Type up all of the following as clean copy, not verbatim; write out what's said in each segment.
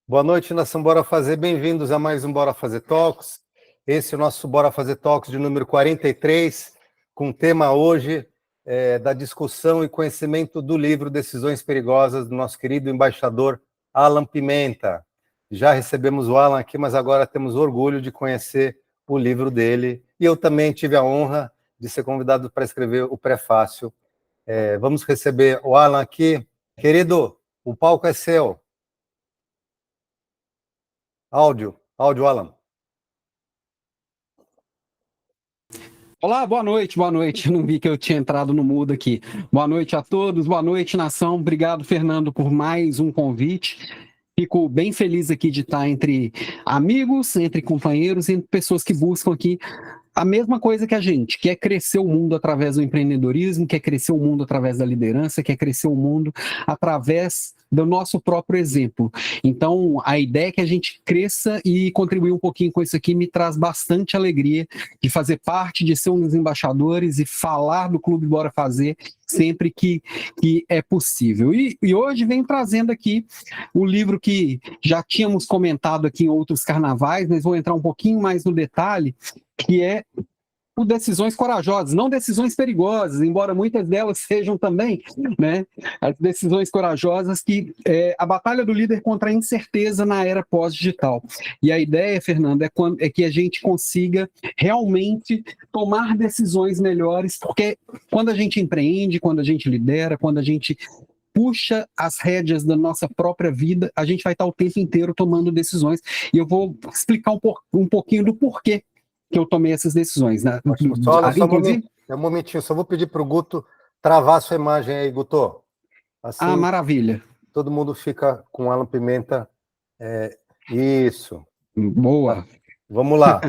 Boa noite, nação Bora Fazer. Bem-vindos a mais um Bora Fazer Talks. Esse é o nosso Bora Fazer Talks de número 43, com o tema hoje da discussão e conhecimento do livro Decisões Perigosas, do nosso querido embaixador Alan Pimenta. Já recebemos o Alan aqui, mas agora temos orgulho de conhecer o livro dele. E eu também tive a honra de ser convidado para escrever o prefácio. Vamos receber o Alan aqui. Querido, o palco é seu. Áudio, Alan. Olá, boa noite, boa noite. Eu não vi que eu tinha entrado no mudo aqui. Boa noite a todos, boa noite, nação. Obrigado, Fernando, por mais um convite. Fico bem feliz aqui de estar entre amigos, entre companheiros, entre pessoas que buscam aqui a mesma coisa que a gente, que é crescer o mundo através do empreendedorismo, quer crescer o mundo através da liderança, quer crescer o mundo através do nosso próprio exemplo. Então, a ideia é que a gente cresça e contribuir um pouquinho com isso aqui me traz bastante alegria de fazer parte, de ser um dos embaixadores e falar do Clube Bora Fazer sempre que é possível. E hoje vem trazendo aqui o livro que já tínhamos comentado aqui em outros carnavais, mas vou entrar um pouquinho mais no detalhe, que é o Decisões Corajosas, não decisões perigosas, embora muitas delas sejam também, né? As decisões corajosas que é a batalha do líder contra a incerteza na era pós-digital. E a ideia, Fernando, é que a gente consiga realmente tomar decisões melhores, porque quando a gente empreende, quando a gente lidera, quando a gente puxa as rédeas da nossa própria vida, a gente vai estar o tempo inteiro tomando decisões. E eu vou explicar um pouquinho do porquê que eu tomei essas decisões. Né? Ótimo. Só um momentinho, só vou pedir para o Guto travar a sua imagem aí, Guto. Assim, maravilha. todo mundo fica com Alan Pimenta. Isso. Boa. Vamos lá.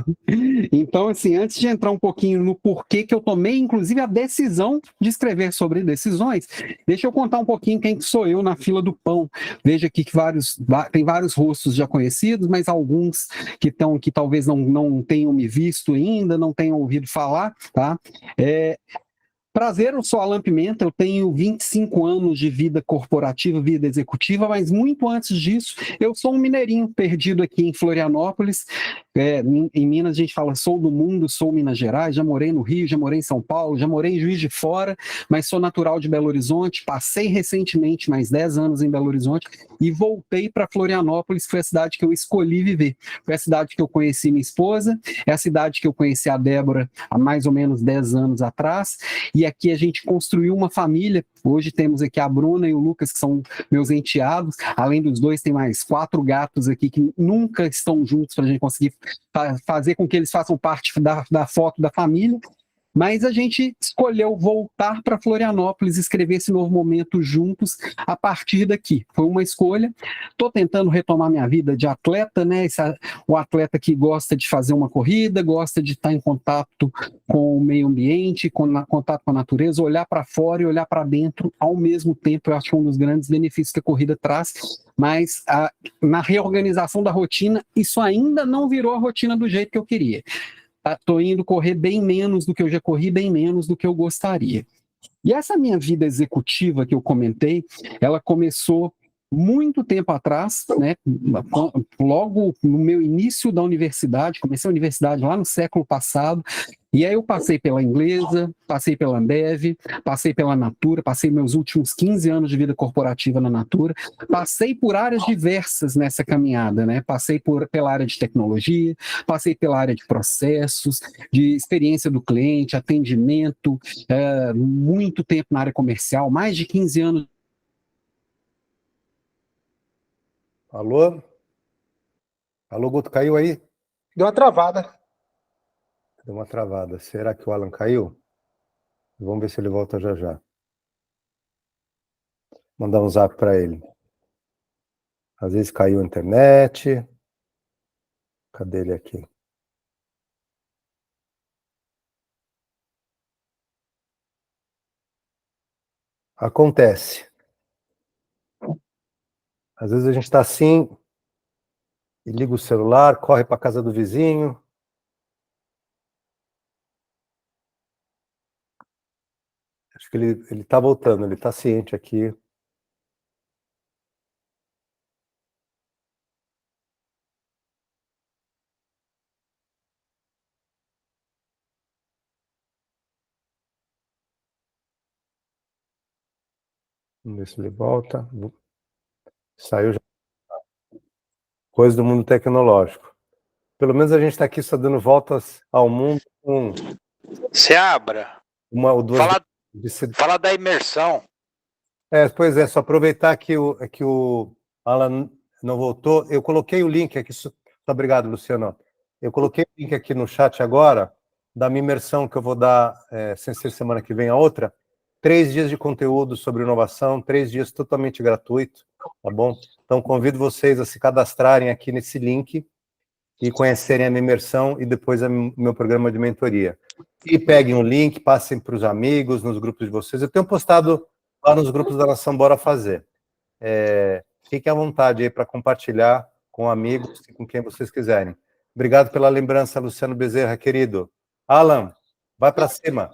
Então, assim, antes de entrar um pouquinho no porquê que eu tomei, inclusive, a decisão de escrever sobre decisões, deixa eu contar um pouquinho quem sou eu na fila do pão. Veja aqui que tem vários rostos já conhecidos, mas alguns que talvez não tenham me visto ainda, não tenham ouvido falar, tá? Prazer, eu sou Alan Pimenta, eu tenho 25 anos de vida corporativa, vida executiva, mas muito antes disso, eu sou um mineirinho perdido aqui em Florianópolis. Em Minas a gente fala, sou do mundo, sou Minas Gerais, já morei no Rio, já morei em São Paulo, já morei em Juiz de Fora, mas sou natural de Belo Horizonte, passei recentemente mais 10 anos em Belo Horizonte e voltei para Florianópolis, foi a cidade que eu escolhi viver. Foi a cidade que eu conheci minha esposa, é a cidade que eu conheci a Débora há mais ou menos 10 anos atrás, e aqui a gente construiu uma família. Hoje temos aqui a Bruna e o Lucas, que são meus enteados. Além dos dois, tem mais 4 gatos aqui que nunca estão juntos para a gente conseguir fazer com que eles façam parte da foto da família. Mas a gente escolheu voltar para Florianópolis, escrever esse novo momento juntos a partir daqui. Foi uma escolha. Estou tentando retomar minha vida de atleta, né? O atleta que gosta de fazer uma corrida, gosta de estar em contato com o meio ambiente, contato com a natureza, olhar para fora e olhar para dentro ao mesmo tempo. Eu acho que é um dos grandes benefícios que a corrida traz. Mas na reorganização da rotina, isso ainda não virou a rotina do jeito que eu queria. Estou indo correr bem menos do que eu já corri, bem menos do que eu gostaria. E essa minha vida executiva que eu comentei, ela começou muito tempo atrás, né? Logo no meu início da universidade, comecei a universidade lá no século passado, e aí eu passei pela Inglesa, passei pela Ambev, passei pela Natura, passei meus últimos 15 anos de vida corporativa na Natura, passei por áreas diversas nessa caminhada, né? Passei pela área de tecnologia, passei pela área de processos, de experiência do cliente, atendimento, muito tempo na área comercial, mais de 15 anos. Alô? Alô, Guto, caiu aí? Deu uma travada. Deu uma travada. Será que o Alan caiu? Vamos ver se ele volta já já. Mandar um zap para ele. Às vezes caiu a internet. Cadê ele aqui? Acontece. Às vezes a gente está assim e liga o celular, corre para a casa do vizinho. Acho que ele está voltando, ele está ciente aqui. Vamos ver se ele volta. Saiu já. Coisa do mundo tecnológico. Pelo menos a gente está aqui só dando voltas ao mundo com Seabra, uma ou duas... fala da imersão. Pois é, só aproveitar que o Alan não voltou. Eu coloquei o link aqui. Muito obrigado, Luciano. Eu coloquei o link aqui no chat agora da minha imersão que eu vou dar, sem ser semana que vem a outra. 3 dias de conteúdo sobre inovação, 3 dias totalmente gratuito, tá bom? Então, convido vocês a se cadastrarem aqui nesse link e conhecerem a minha imersão e depois o meu programa de mentoria. E peguem o link, passem para os amigos, nos grupos de vocês. Eu tenho postado lá nos grupos da Nação Bora Fazer. Fiquem à vontade aí para compartilhar com amigos e com quem vocês quiserem. Obrigado pela lembrança, Luciano Bezerra, querido. Alan, vai para cima.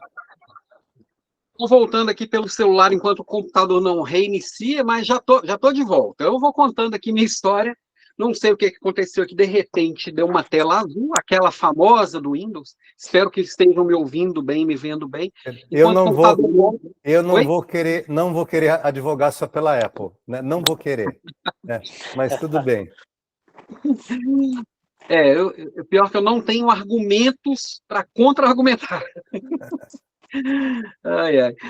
Estou voltando aqui pelo celular enquanto o computador não reinicia, mas já tô de volta. Eu vou contando aqui minha história. Não sei o que aconteceu aqui, de repente deu uma tela azul, aquela famosa do Windows. Espero que estejam me ouvindo bem, me vendo bem. Eu não vou querer advogar só pela Apple, né? Não vou querer, né? Mas tudo bem. Pior que eu não tenho argumentos para contra-argumentar.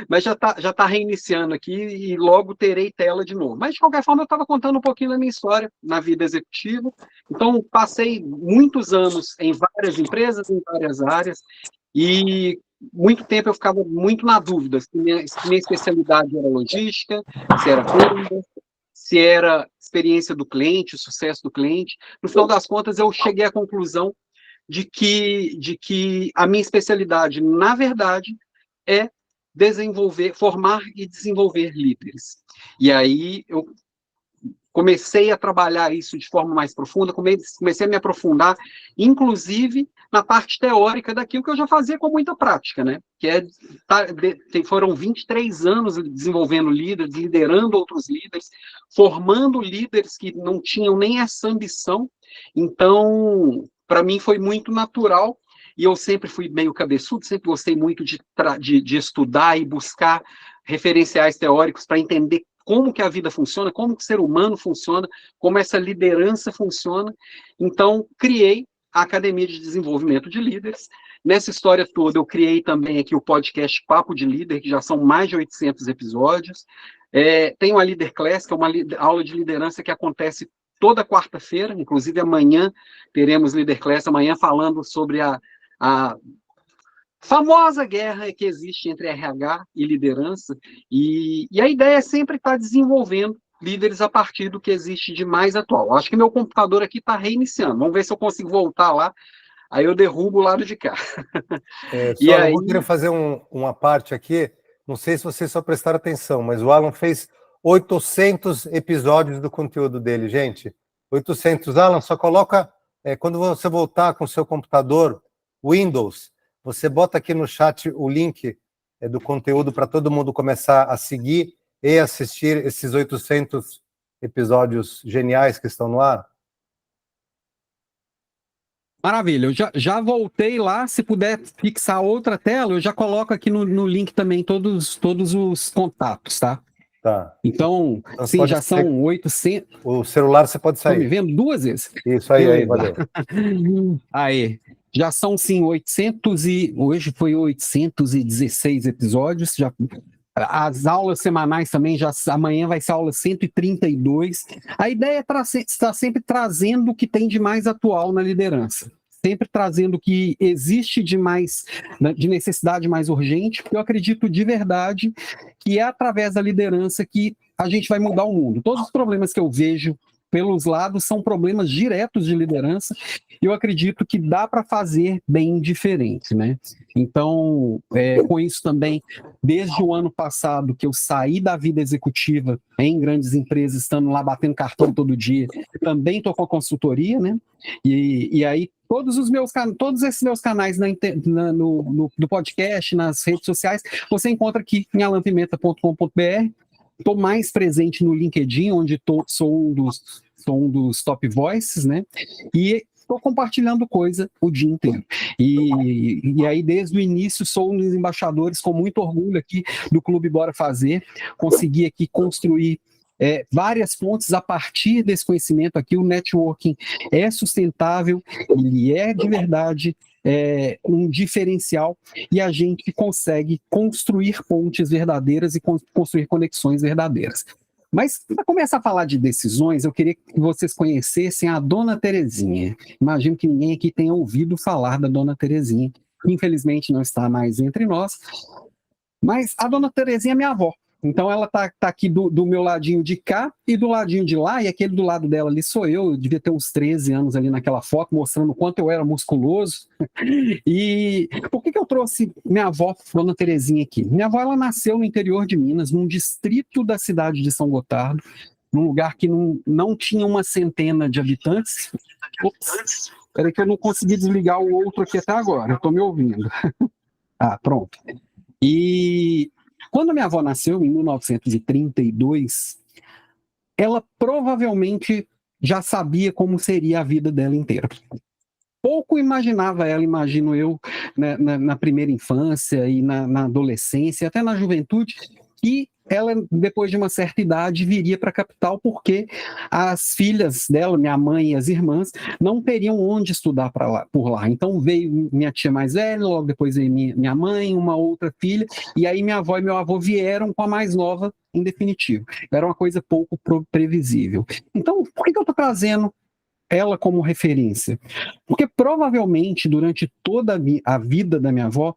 Mas já tá reiniciando aqui e logo terei tela de novo. Mas, de qualquer forma, eu estava contando um pouquinho da minha história na vida executiva. Então, passei muitos anos em várias empresas, em várias áreas, e muito tempo eu ficava muito na dúvida se minha especialidade era logística, se era venda, se era experiência do cliente, o sucesso do cliente. No final das contas, eu cheguei à conclusão de que a minha especialidade, na verdade, é formar e desenvolver líderes. E aí eu comecei a trabalhar isso de forma mais profunda, comecei a me aprofundar, inclusive na parte teórica daquilo que eu já fazia com muita prática, né? Foram 23 anos desenvolvendo líderes, liderando outros líderes, formando líderes que não tinham nem essa ambição. Então, para mim foi muito natural. E eu sempre fui meio cabeçudo, sempre gostei muito de estudar e buscar referenciais teóricos para entender como que a vida funciona, como que o ser humano funciona, como essa liderança funciona. Então, criei a Academia de Desenvolvimento de Líderes. Nessa história toda, eu criei também aqui o podcast Papo de Líder, que já são mais de 800 episódios. Tenho a Leader Class, que é uma aula de liderança que acontece toda quarta-feira, inclusive amanhã teremos Leader Class, amanhã falando sobre a famosa guerra que existe entre RH e liderança, e a ideia é sempre estar desenvolvendo líderes a partir do que existe de mais atual. Acho que meu computador aqui está reiniciando, vamos ver se eu consigo voltar lá, aí eu derrubo o lado de cá. Eu vou querer fazer uma parte aqui, não sei se vocês só prestaram atenção, mas o Alan fez 800 episódios do conteúdo dele, gente. 800. Alan, só coloca, quando você voltar com o seu computador, Windows, você bota aqui no chat o link do conteúdo para todo mundo começar a seguir e assistir esses 800 episódios geniais que estão no ar. Maravilha, eu já voltei lá, se puder fixar outra tela, eu já coloco aqui no link também todos os contatos, tá? Tá. Então sim, já são 800... O celular você pode sair. Estão me vendo 2 vezes? Isso aí, valeu. Aí, já são sim 800 hoje foi 816 episódios, as aulas semanais também, amanhã vai ser a aula 132. A ideia é estar sempre trazendo o que tem de mais atual na liderança. Sempre trazendo o que existe de necessidade mais urgente, porque eu acredito de verdade que é através da liderança que a gente vai mudar o mundo. Todos os problemas que eu vejo pelos lados são problemas diretos de liderança, e eu acredito que dá para fazer bem diferente, né? Então, com isso também, desde o ano passado que eu saí da vida executiva em grandes empresas, estando lá batendo cartão todo dia, também estou com a consultoria, né? E aí, todos esses meus canais no podcast, nas redes sociais, você encontra aqui em alanpimenta.com.br. Estou mais presente no LinkedIn, onde sou um dos top voices, né? E estou compartilhando coisa o dia inteiro. E aí, desde o início, sou um dos embaixadores, com muito orgulho aqui do Clube Bora Fazer, consegui aqui construir várias fontes a partir desse conhecimento aqui. O networking é sustentável, ele é de verdade um diferencial, e a gente consegue construir pontes verdadeiras e construir conexões verdadeiras. Mas, para começar a falar de decisões, eu queria que vocês conhecessem a Dona Terezinha. Imagino que ninguém aqui tenha ouvido falar da Dona Terezinha, que infelizmente não está mais entre nós. Mas a Dona Terezinha é minha avó. Então ela tá aqui do meu ladinho de cá e do ladinho de lá, e aquele do lado dela ali sou eu devia ter uns 13 anos ali naquela foto, mostrando o quanto eu era musculoso. E por que eu trouxe minha avó, Dona Terezinha, aqui? Minha avó, ela nasceu no interior de Minas, num distrito da cidade de São Gotardo, num lugar que não tinha uma centena de habitantes. Ops, peraí que eu não consegui desligar o outro aqui até agora, eu estou me ouvindo. Ah, pronto. E quando minha avó nasceu, em 1932, ela provavelmente já sabia como seria a vida dela inteira. Pouco imaginava ela, imagino eu, né, na primeira infância e na adolescência, até na juventude, que ela, depois de uma certa idade, viria para a capital, porque as filhas dela, minha mãe e as irmãs, não teriam onde estudar por lá. Então veio minha tia mais velha, logo depois veio minha mãe, uma outra filha, e aí minha avó e meu avô vieram com a mais nova, em definitivo. Era uma coisa pouco previsível. Então, por que eu estou trazendo ela como referência? Porque provavelmente, durante toda a vida da minha avó,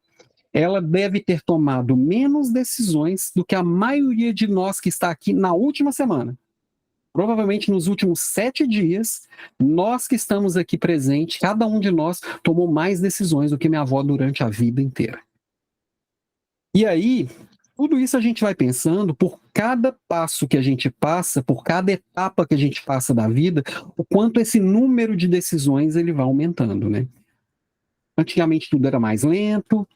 ela deve ter tomado menos decisões do que a maioria de nós que está aqui na última semana. Provavelmente nos últimos 7 dias, nós que estamos aqui presentes, cada um de nós tomou mais decisões do que minha avó durante a vida inteira. E aí, tudo isso a gente vai pensando por cada passo que a gente passa, por cada etapa que a gente passa da vida, o quanto esse número de decisões ele vai aumentando, né? Antigamente tudo era mais lento,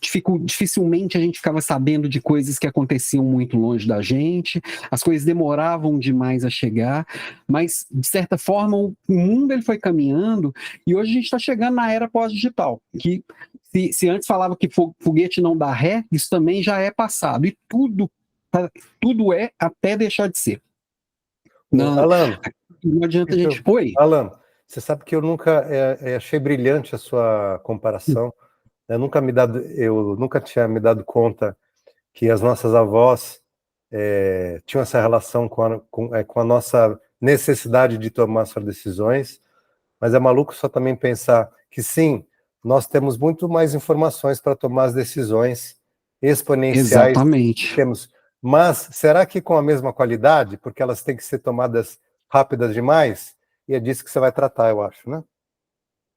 dificilmente a gente ficava sabendo de coisas que aconteciam muito longe da gente, as coisas demoravam demais a chegar, mas, de certa forma, o mundo ele foi caminhando, e hoje a gente está chegando na era pós-digital, que se antes falava que foguete não dá ré, isso também já é passado, e tudo é até deixar de ser. Alan, não adianta a gente... Oi? Alan, você sabe que eu nunca achei brilhante a sua comparação. Eu nunca tinha me dado conta que as nossas avós tinham essa relação com a nossa necessidade de tomar suas decisões, mas é maluco só também pensar que sim, nós temos muito mais informações para tomar as decisões exponenciais. Exatamente. Que temos. Mas será que com a mesma qualidade? Porque elas têm que ser tomadas rápidas demais? E é disso que você vai tratar, eu acho, né?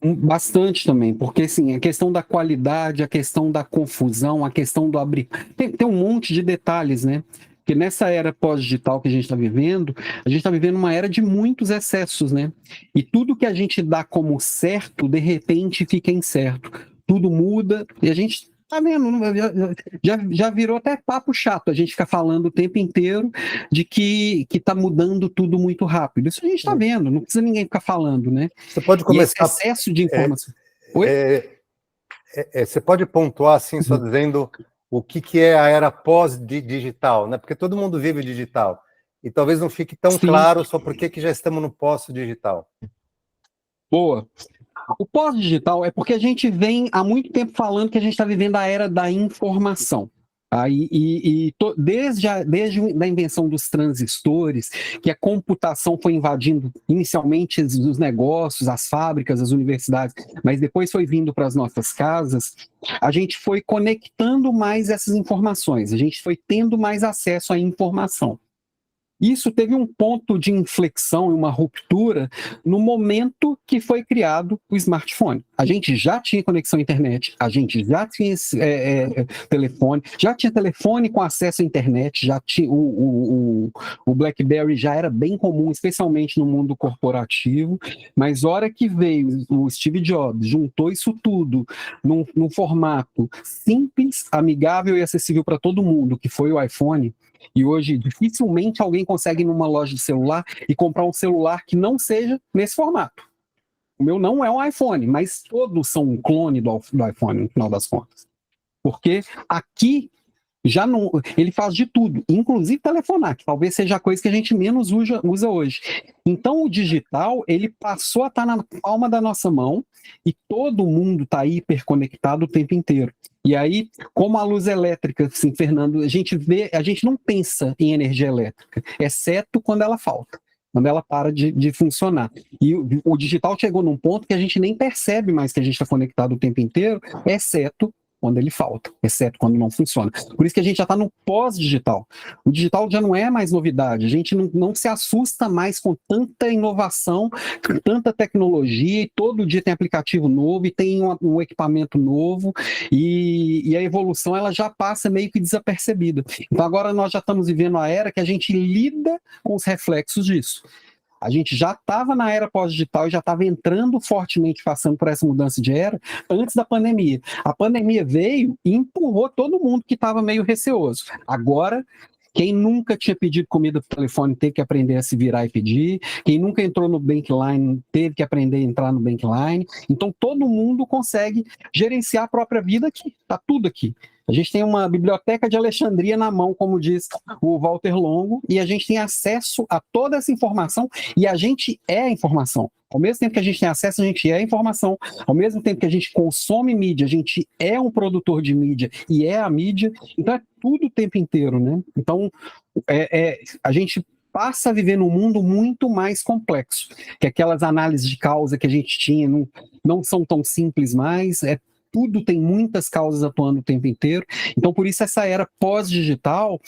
Bastante também, porque assim, a questão da qualidade, a questão da confusão, a questão do abrir... Tem um monte de detalhes, né? Porque nessa era pós-digital que a gente está vivendo uma era de muitos excessos, né? E tudo que a gente dá como certo, de repente fica incerto. Tudo muda e a gente... Tá vendo? Já virou até papo chato a gente ficar falando o tempo inteiro de que tá mudando tudo muito rápido. Isso a gente tá vendo, não precisa ninguém ficar falando, né? Você pode começar... E esse excesso de informação. Oi? Você pode pontuar, assim, só dizendo o que é a era pós-digital, né? Porque todo mundo vive digital. E talvez não fique tão claro só por que já estamos no pós-digital. Boa. O pós-digital é porque a gente vem há muito tempo falando que a gente está vivendo a era da informação. Desde a invenção dos transistores, que a computação foi invadindo inicialmente os negócios, as fábricas, as universidades, mas depois foi vindo para as nossas casas, a gente foi conectando mais essas informações, a gente foi tendo mais acesso à informação. Isso teve um ponto de inflexão e uma ruptura no momento que foi criado o smartphone. A gente já tinha conexão à internet, a gente já tinha telefone, já tinha telefone com acesso à internet, já tinha o BlackBerry já era bem comum, especialmente no mundo corporativo, mas a hora que veio o Steve Jobs, juntou isso tudo num formato simples, amigável e acessível para todo mundo, que foi o iPhone. E hoje, dificilmente alguém consegue ir numa loja de celular e comprar um celular que não seja nesse formato. O meu não é um iPhone, mas todos são um clone do iPhone, no final das contas. Porque aqui já não, ele faz de tudo, inclusive telefonar, que talvez seja a coisa que a gente menos usa hoje. Então o digital, ele passou a estar na palma da nossa mão e todo mundo está hiperconectado o tempo inteiro. E aí, como a luz elétrica, assim, Fernando, a gente não pensa em energia elétrica, exceto quando ela falta, quando ela para de funcionar. E o digital chegou num ponto que a gente nem percebe mais que a gente está conectado o tempo inteiro, exceto quando ele falta, exceto quando não funciona. Por isso que a gente já está no pós-digital. O digital já não é mais novidade, a gente não se assusta mais com tanta inovação, com tanta tecnologia, e todo dia tem aplicativo novo, e tem um equipamento novo, e a evolução ela já passa meio que desapercebida. Então agora nós já estamos vivendo a era que a gente lida com os reflexos disso. A gente já estava na era pós-digital e já estava entrando fortemente, passando por essa mudança de era, antes da pandemia. A pandemia veio e empurrou todo mundo que estava meio receoso. Agora, quem nunca tinha pedido comida por telefone teve que aprender a se virar e pedir. Quem nunca entrou no Bankline teve que aprender a entrar no Bankline. Então, todo mundo consegue gerenciar a própria vida aqui. Está tudo aqui. A gente tem uma biblioteca de Alexandria na mão, como diz o Walter Longo, e a gente tem acesso a toda essa informação, e a gente é a informação. Ao mesmo tempo que a gente tem acesso, a gente é a informação. Ao mesmo tempo que a gente consome mídia, a gente é um produtor de mídia e é a mídia. Então é tudo o tempo inteiro, né? Então a gente passa a viver num mundo muito mais complexo, que aquelas análises de causa que a gente tinha não são tão simples mais, tudo tem muitas causas atuando o tempo inteiro. Então, por isso, essa era pós-digital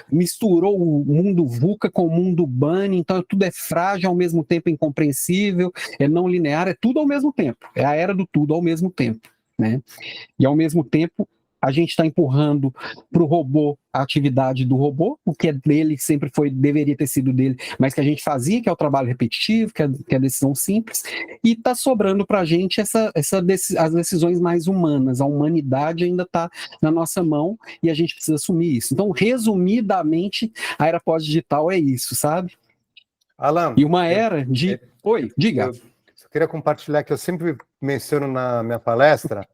misturou o mundo VUCA com o mundo BANI, então tudo é frágil, ao mesmo tempo incompreensível, é não linear, é tudo ao mesmo tempo. É a era do tudo ao mesmo tempo, né? E, ao mesmo tempo, a gente está empurrando para o robô a atividade do robô, o que é dele sempre deveria ter sido dele, mas que a gente fazia, que é o trabalho repetitivo, que é a decisão simples, e está sobrando para a gente as decisões mais humanas. A humanidade ainda está na nossa mão e a gente precisa assumir isso. Então, resumidamente, a era pós-digital é isso, sabe? Alan, e uma era de... Oi, diga. Eu só queria compartilhar que eu sempre menciono na minha palestra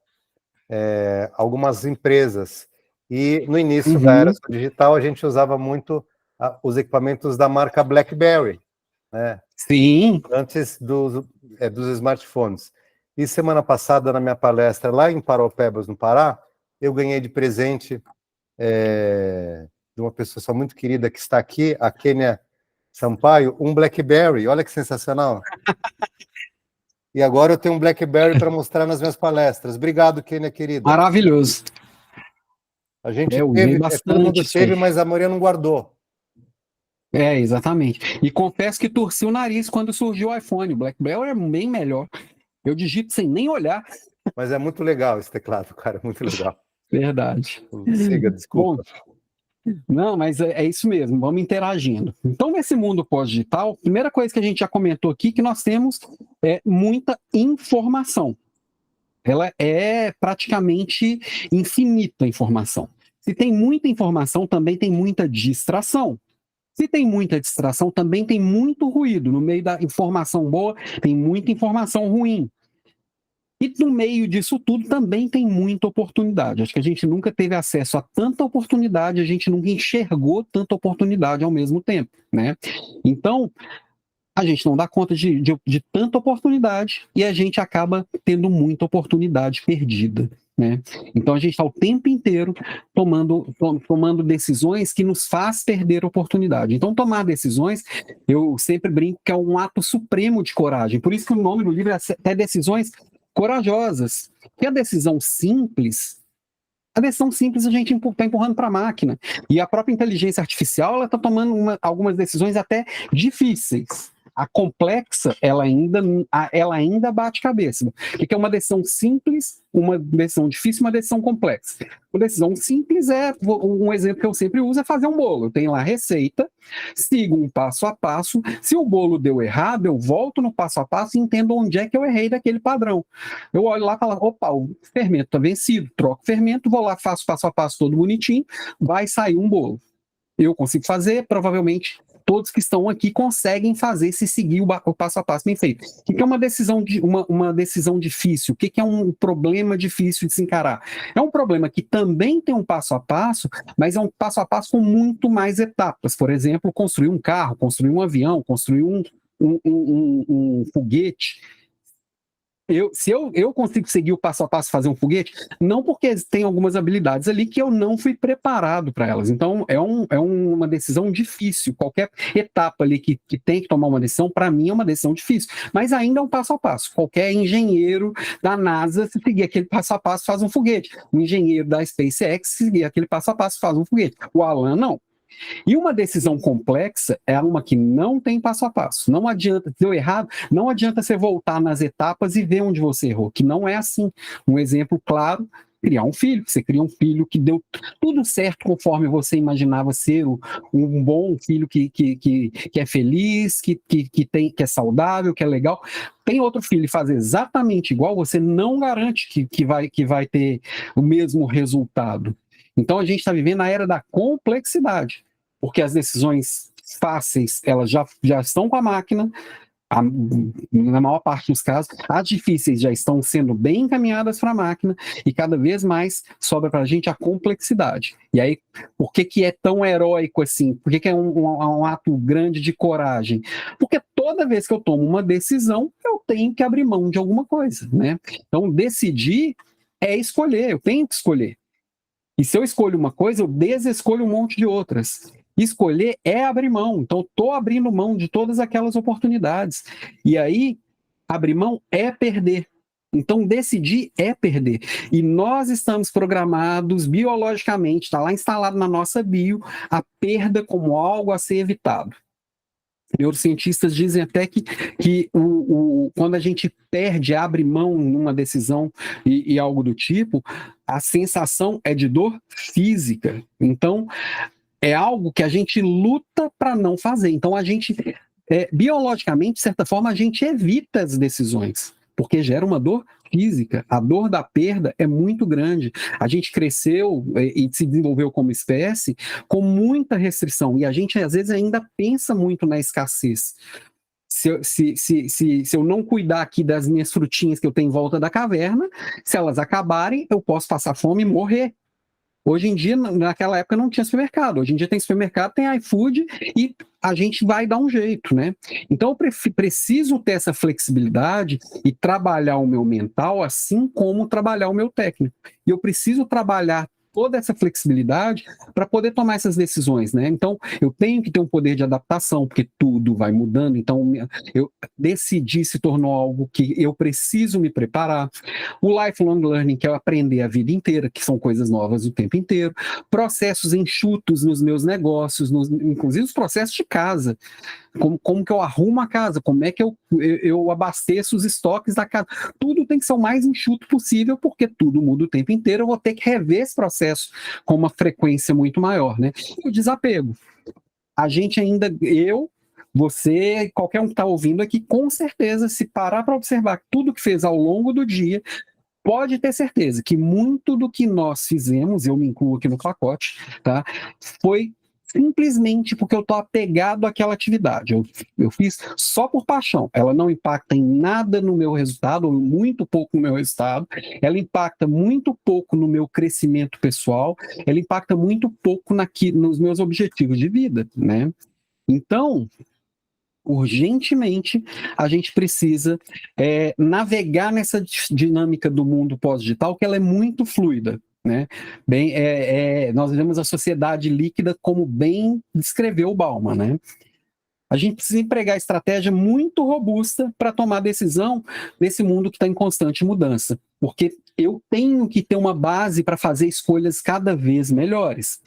algumas empresas. E no início da era digital, a gente usava muito os equipamentos da marca BlackBerry, né? Sim. Antes dos smartphones. E semana passada, na minha palestra lá em Paraupebas, no Pará, eu ganhei de presente de uma pessoa muito querida que está aqui, a Kênia Sampaio, um BlackBerry. Olha que sensacional. E agora eu tenho um BlackBerry para mostrar nas minhas palestras. Obrigado, Kênia, querida. Maravilhoso. A gente teve, todo mundo teve, mas a maioria não guardou. Exatamente. E confesso que torci o nariz quando surgiu o iPhone. O BlackBerry é bem melhor. Eu digito sem nem olhar. Mas é muito legal esse teclado, cara. Muito legal. Verdade. Siga, desculpa. Bom, não, mas é isso mesmo, vamos interagindo. Então, nesse mundo pós-digital, a primeira coisa que a gente já comentou aqui, que nós temos muita informação. Ela é praticamente infinita informação. Se tem muita informação, também tem muita distração. Se tem muita distração, também tem muito ruído. No meio da informação boa, tem muita informação ruim. E no meio disso tudo também tem muita oportunidade. Acho que a gente nunca teve acesso a tanta oportunidade, a gente nunca enxergou tanta oportunidade ao mesmo tempo, né? Então, a gente não dá conta de tanta oportunidade e a gente acaba tendo muita oportunidade perdida, né? Então, a gente está o tempo inteiro tomando decisões que nos faz perder oportunidade. Então, tomar decisões, eu sempre brinco que é um ato supremo de coragem. Por isso que o nome do livro é até Decisões Corajosas. Porque a decisão simples a gente está empurrando para a máquina. E a própria inteligência artificial está tomando algumas decisões até difíceis. A complexa, ela ainda bate cabeça. O que é uma decisão simples, uma decisão difícil, uma decisão complexa? Uma decisão simples um exemplo que eu sempre uso é fazer um bolo. Eu tenho lá a receita, sigo um passo a passo. Se o bolo deu errado, eu volto no passo a passo e entendo onde é que eu errei daquele padrão. Eu olho lá e falo, opa, o fermento está vencido, troco o fermento, vou lá, faço passo a passo todo bonitinho, vai sair um bolo. Eu consigo fazer, provavelmente todos que estão aqui conseguem fazer se seguir o passo a passo bem feito. O que é uma decisão difícil? O que é um problema difícil de se encarar? É um problema que também tem um passo a passo, mas é um passo a passo com muito mais etapas. Por exemplo, construir um carro, construir um avião, construir um foguete. Se eu consigo seguir o passo a passo, fazer um foguete, não porque tem algumas habilidades ali que eu não fui preparado para elas. Então, é uma decisão difícil. Qualquer etapa ali que tem que tomar uma decisão, para mim é uma decisão difícil. Mas ainda é um passo a passo. Qualquer engenheiro da NASA, se seguir aquele passo a passo, faz um foguete. O engenheiro da SpaceX, se seguir aquele passo a passo, faz um foguete. O Alan, não. E uma decisão complexa é uma que não tem passo a passo. Não adianta, deu errado, não adianta você voltar nas etapas e ver onde você errou, que não é assim. Um exemplo claro, criar um filho. Você cria um filho que deu tudo certo conforme você imaginava ser um bom filho que é feliz, que é saudável, que é legal. Tem outro filho e faz exatamente igual, você não garante que vai ter o mesmo resultado. Então, a gente está vivendo a era da complexidade, porque as decisões fáceis, elas já estão com a máquina, na maior parte dos casos, as difíceis já estão sendo bem encaminhadas para a máquina, e cada vez mais sobra para a gente a complexidade. E aí, por que é tão heróico assim? Por que é um ato grande de coragem? Porque toda vez que eu tomo uma decisão, eu tenho que abrir mão de alguma coisa, né? Então, decidir é escolher, eu tenho que escolher. E se eu escolho uma coisa, eu desescolho um monte de outras. Escolher é abrir mão. Então, eu estou abrindo mão de todas aquelas oportunidades. E aí, abrir mão é perder. Então, decidir é perder. E nós estamos programados biologicamente, está lá instalado na nossa bio, a perda como algo a ser evitado. Neurocientistas dizem até que quando a gente abre mão numa decisão e algo do tipo, a sensação é de dor física. Então, é algo que a gente luta para não fazer. Então, a gente, biologicamente, de certa forma, a gente evita as decisões, porque gera uma dor física. A dor da perda é muito grande. A gente cresceu e se desenvolveu como espécie com muita restrição, e a gente, às vezes, ainda pensa muito na escassez. Se eu não cuidar aqui das minhas frutinhas que eu tenho em volta da caverna, se elas acabarem, eu posso passar fome e morrer. Hoje em dia, naquela época não tinha supermercado. Hoje em dia tem supermercado, tem iFood e a gente vai dar um jeito, né? Então eu preciso ter essa flexibilidade e trabalhar o meu mental assim como trabalhar o meu técnico. E eu preciso trabalhar toda essa flexibilidade para poder tomar essas decisões, né? Então, eu tenho que ter um poder de adaptação, porque tudo vai mudando. Então, eu decidi se tornou algo que eu preciso me preparar. O lifelong learning, que é aprender a vida inteira, que são coisas novas o tempo inteiro. Processos enxutos nos meus negócios, inclusive os processos de casa. Como que eu arrumo a casa, como é que eu abasteço os estoques da casa. Tudo tem que ser o mais enxuto possível, porque tudo muda o tempo inteiro, eu vou ter que rever esse processo com uma frequência muito maior, né? E o desapego. A gente ainda, você, qualquer um que está ouvindo aqui, com certeza, se parar para observar tudo que fez ao longo do dia, pode ter certeza que muito do que nós fizemos, eu me incluo aqui no pacote, tá? Foi simplesmente porque eu estou apegado àquela atividade. Eu fiz só por paixão. Ela não impacta em nada no meu resultado, ou muito pouco no meu resultado. Ela impacta muito pouco no meu crescimento pessoal. Ela impacta muito pouco nos meus objetivos de vida, né? Então, urgentemente, a gente precisa navegar nessa dinâmica do mundo pós-digital, que ela é muito fluida. Né? Nós vemos a sociedade líquida, como bem descreveu o Bauman, né? A gente precisa empregar estratégia muito robusta para tomar decisão nesse mundo que está em constante mudança, porque eu tenho que ter uma base para fazer escolhas cada vez melhores.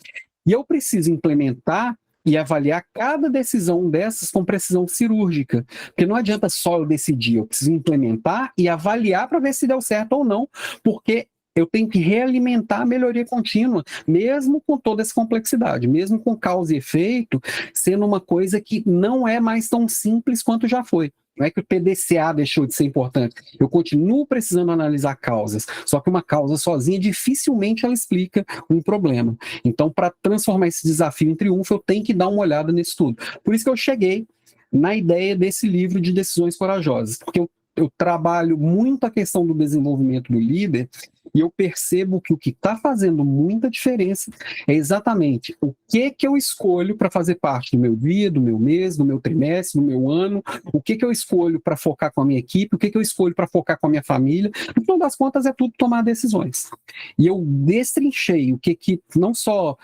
E eu preciso implementar e avaliar cada decisão dessas com precisão cirúrgica, porque não adianta só eu decidir, eu preciso implementar e avaliar para ver se deu certo ou não, porque eu tenho que realimentar a melhoria contínua, mesmo com toda essa complexidade, mesmo com causa e efeito, sendo uma coisa que não é mais tão simples quanto já foi. Não é que o PDCA deixou de ser importante. Eu continuo precisando analisar causas, só que uma causa sozinha, dificilmente ela explica um problema. Então, para transformar esse desafio em triunfo, eu tenho que dar uma olhada nisso tudo. Por isso que eu cheguei na ideia desse livro de decisões corajosas, porque eu trabalho muito a questão do desenvolvimento do líder e eu percebo que o que está fazendo muita diferença é exatamente o que eu escolho para fazer parte do meu dia, do meu mês, do meu trimestre, do meu ano, o que eu escolho para focar com a minha equipe, o que eu escolho para focar com a minha família. No final das contas, é tudo tomar decisões. E eu destrinchei o que não só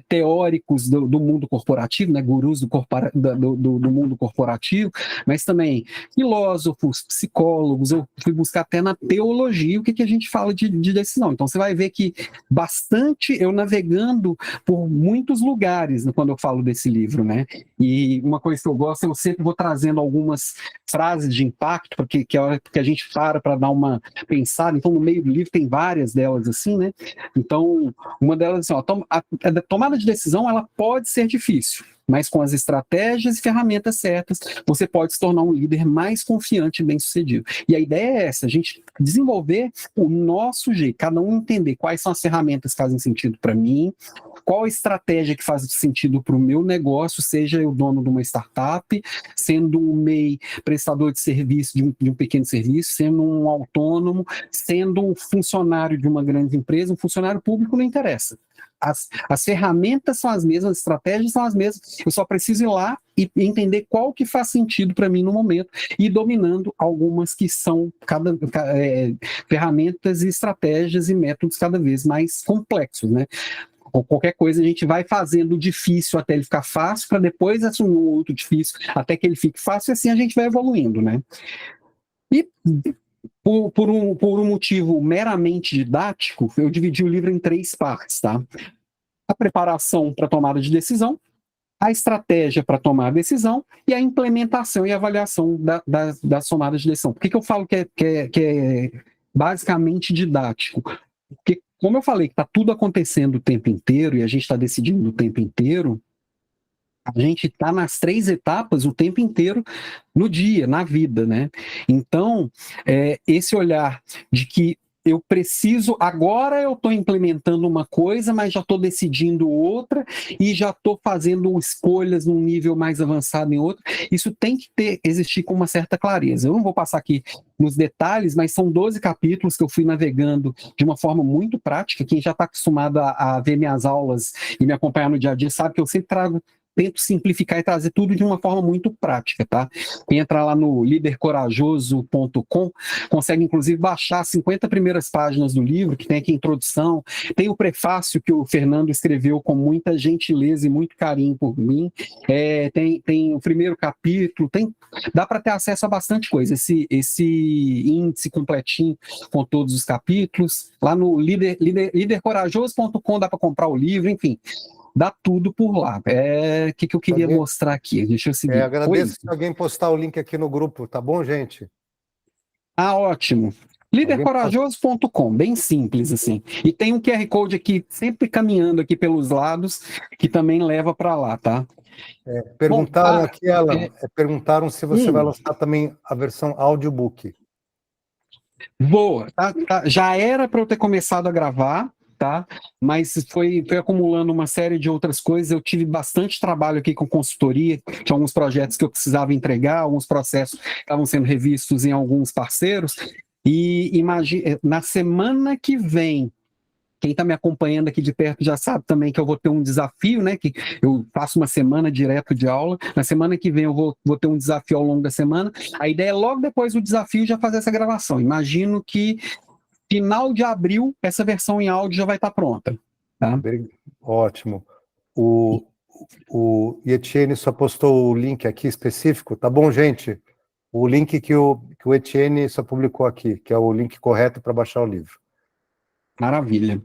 teóricos do mundo corporativo, né, gurus do mundo corporativo, mas também filósofos, psicólogos, eu fui buscar até na teologia o que a gente fala de decisão. Então você vai ver que bastante eu navegando por muitos lugares quando eu falo desse livro, né? E uma coisa que eu gosto, eu sempre vou trazendo algumas frases de impacto, porque que é a hora que a gente para dar uma pensada. Então no meio do livro tem várias delas assim, né? Então uma delas assim, a tomada de decisão ela pode ser difícil, mas com as estratégias e ferramentas certas, você pode se tornar um líder mais confiante e bem-sucedido. E a ideia é essa, a gente desenvolver o nosso jeito, cada um entender quais são as ferramentas que fazem sentido para mim, qual a estratégia que faz sentido para o meu negócio, seja eu dono de uma startup, sendo um MEI prestador de serviço, de um pequeno serviço, sendo um autônomo, sendo um funcionário de uma grande empresa, um funcionário público, não interessa. As ferramentas são as mesmas, as estratégias são as mesmas, eu só preciso ir lá e entender qual que faz sentido para mim no momento e dominando algumas que são ferramentas e estratégias e métodos cada vez mais complexos, né? Ou qualquer coisa a gente vai fazendo difícil até ele ficar fácil, para depois assumir um outro difícil até que ele fique fácil, e assim a gente vai evoluindo, né? E por um motivo meramente didático, eu dividi o livro em 3 partes, tá? A preparação para tomada de decisão, a estratégia para tomar a decisão e a implementação e avaliação das tomadas de decisão. Por que eu falo que é basicamente didático? Porque, como eu falei, que está tudo acontecendo o tempo inteiro e a gente está decidindo o tempo inteiro, a gente está nas 3 etapas o tempo inteiro no dia, na vida, né? Então, esse olhar de que eu preciso, agora eu estou implementando uma coisa, mas já estou decidindo outra e já estou fazendo escolhas num nível mais avançado em outro. Isso tem que existir com uma certa clareza. Eu não vou passar aqui nos detalhes, mas são 12 capítulos que eu fui navegando de uma forma muito prática. Quem já está acostumado a ver minhas aulas e me acompanhar no dia a dia sabe que eu sempre tento simplificar e trazer tudo de uma forma muito prática, tá? Quem entrar lá no lidercorajoso.com consegue, inclusive, baixar as 50 primeiras páginas do livro, que tem aqui a introdução, tem o prefácio que o Fernando escreveu com muita gentileza e muito carinho por mim, tem o primeiro capítulo, dá para ter acesso a bastante coisa, esse índice completinho com todos os capítulos, lá no lidercorajoso.com dá para comprar o livro, enfim, dá tudo por lá. O que eu queria mostrar aqui? Deixa eu seguir. Agradeço se alguém postar o link aqui no grupo, tá bom, gente? Ah, ótimo. Lidercorajoso.com, bem simples assim. E tem um QR Code aqui, sempre caminhando aqui pelos lados, que também leva para lá, tá? Perguntaram aqui, Alan, perguntaram se você vai lançar também a versão audiobook. Boa, tá, já era para eu ter começado a gravar, tá? Mas foi acumulando uma série de outras coisas. Eu tive bastante trabalho aqui com consultoria, tinha alguns projetos que eu precisava entregar, alguns processos que estavam sendo revistos em alguns parceiros, e na semana que vem, quem está me acompanhando aqui de perto já sabe também que eu vou ter um desafio, né? Que eu faço uma semana direto de aula. Na semana que vem eu vou ter um desafio ao longo da semana. A ideia é logo depois do desafio já fazer essa gravação. Imagino que final de abril, essa versão em áudio já vai estar pronta. Tá? Ótimo. O Etienne só postou o link aqui específico. Tá bom, gente? O link que o Etienne só publicou aqui, que é o link correto para baixar o livro. Maravilha.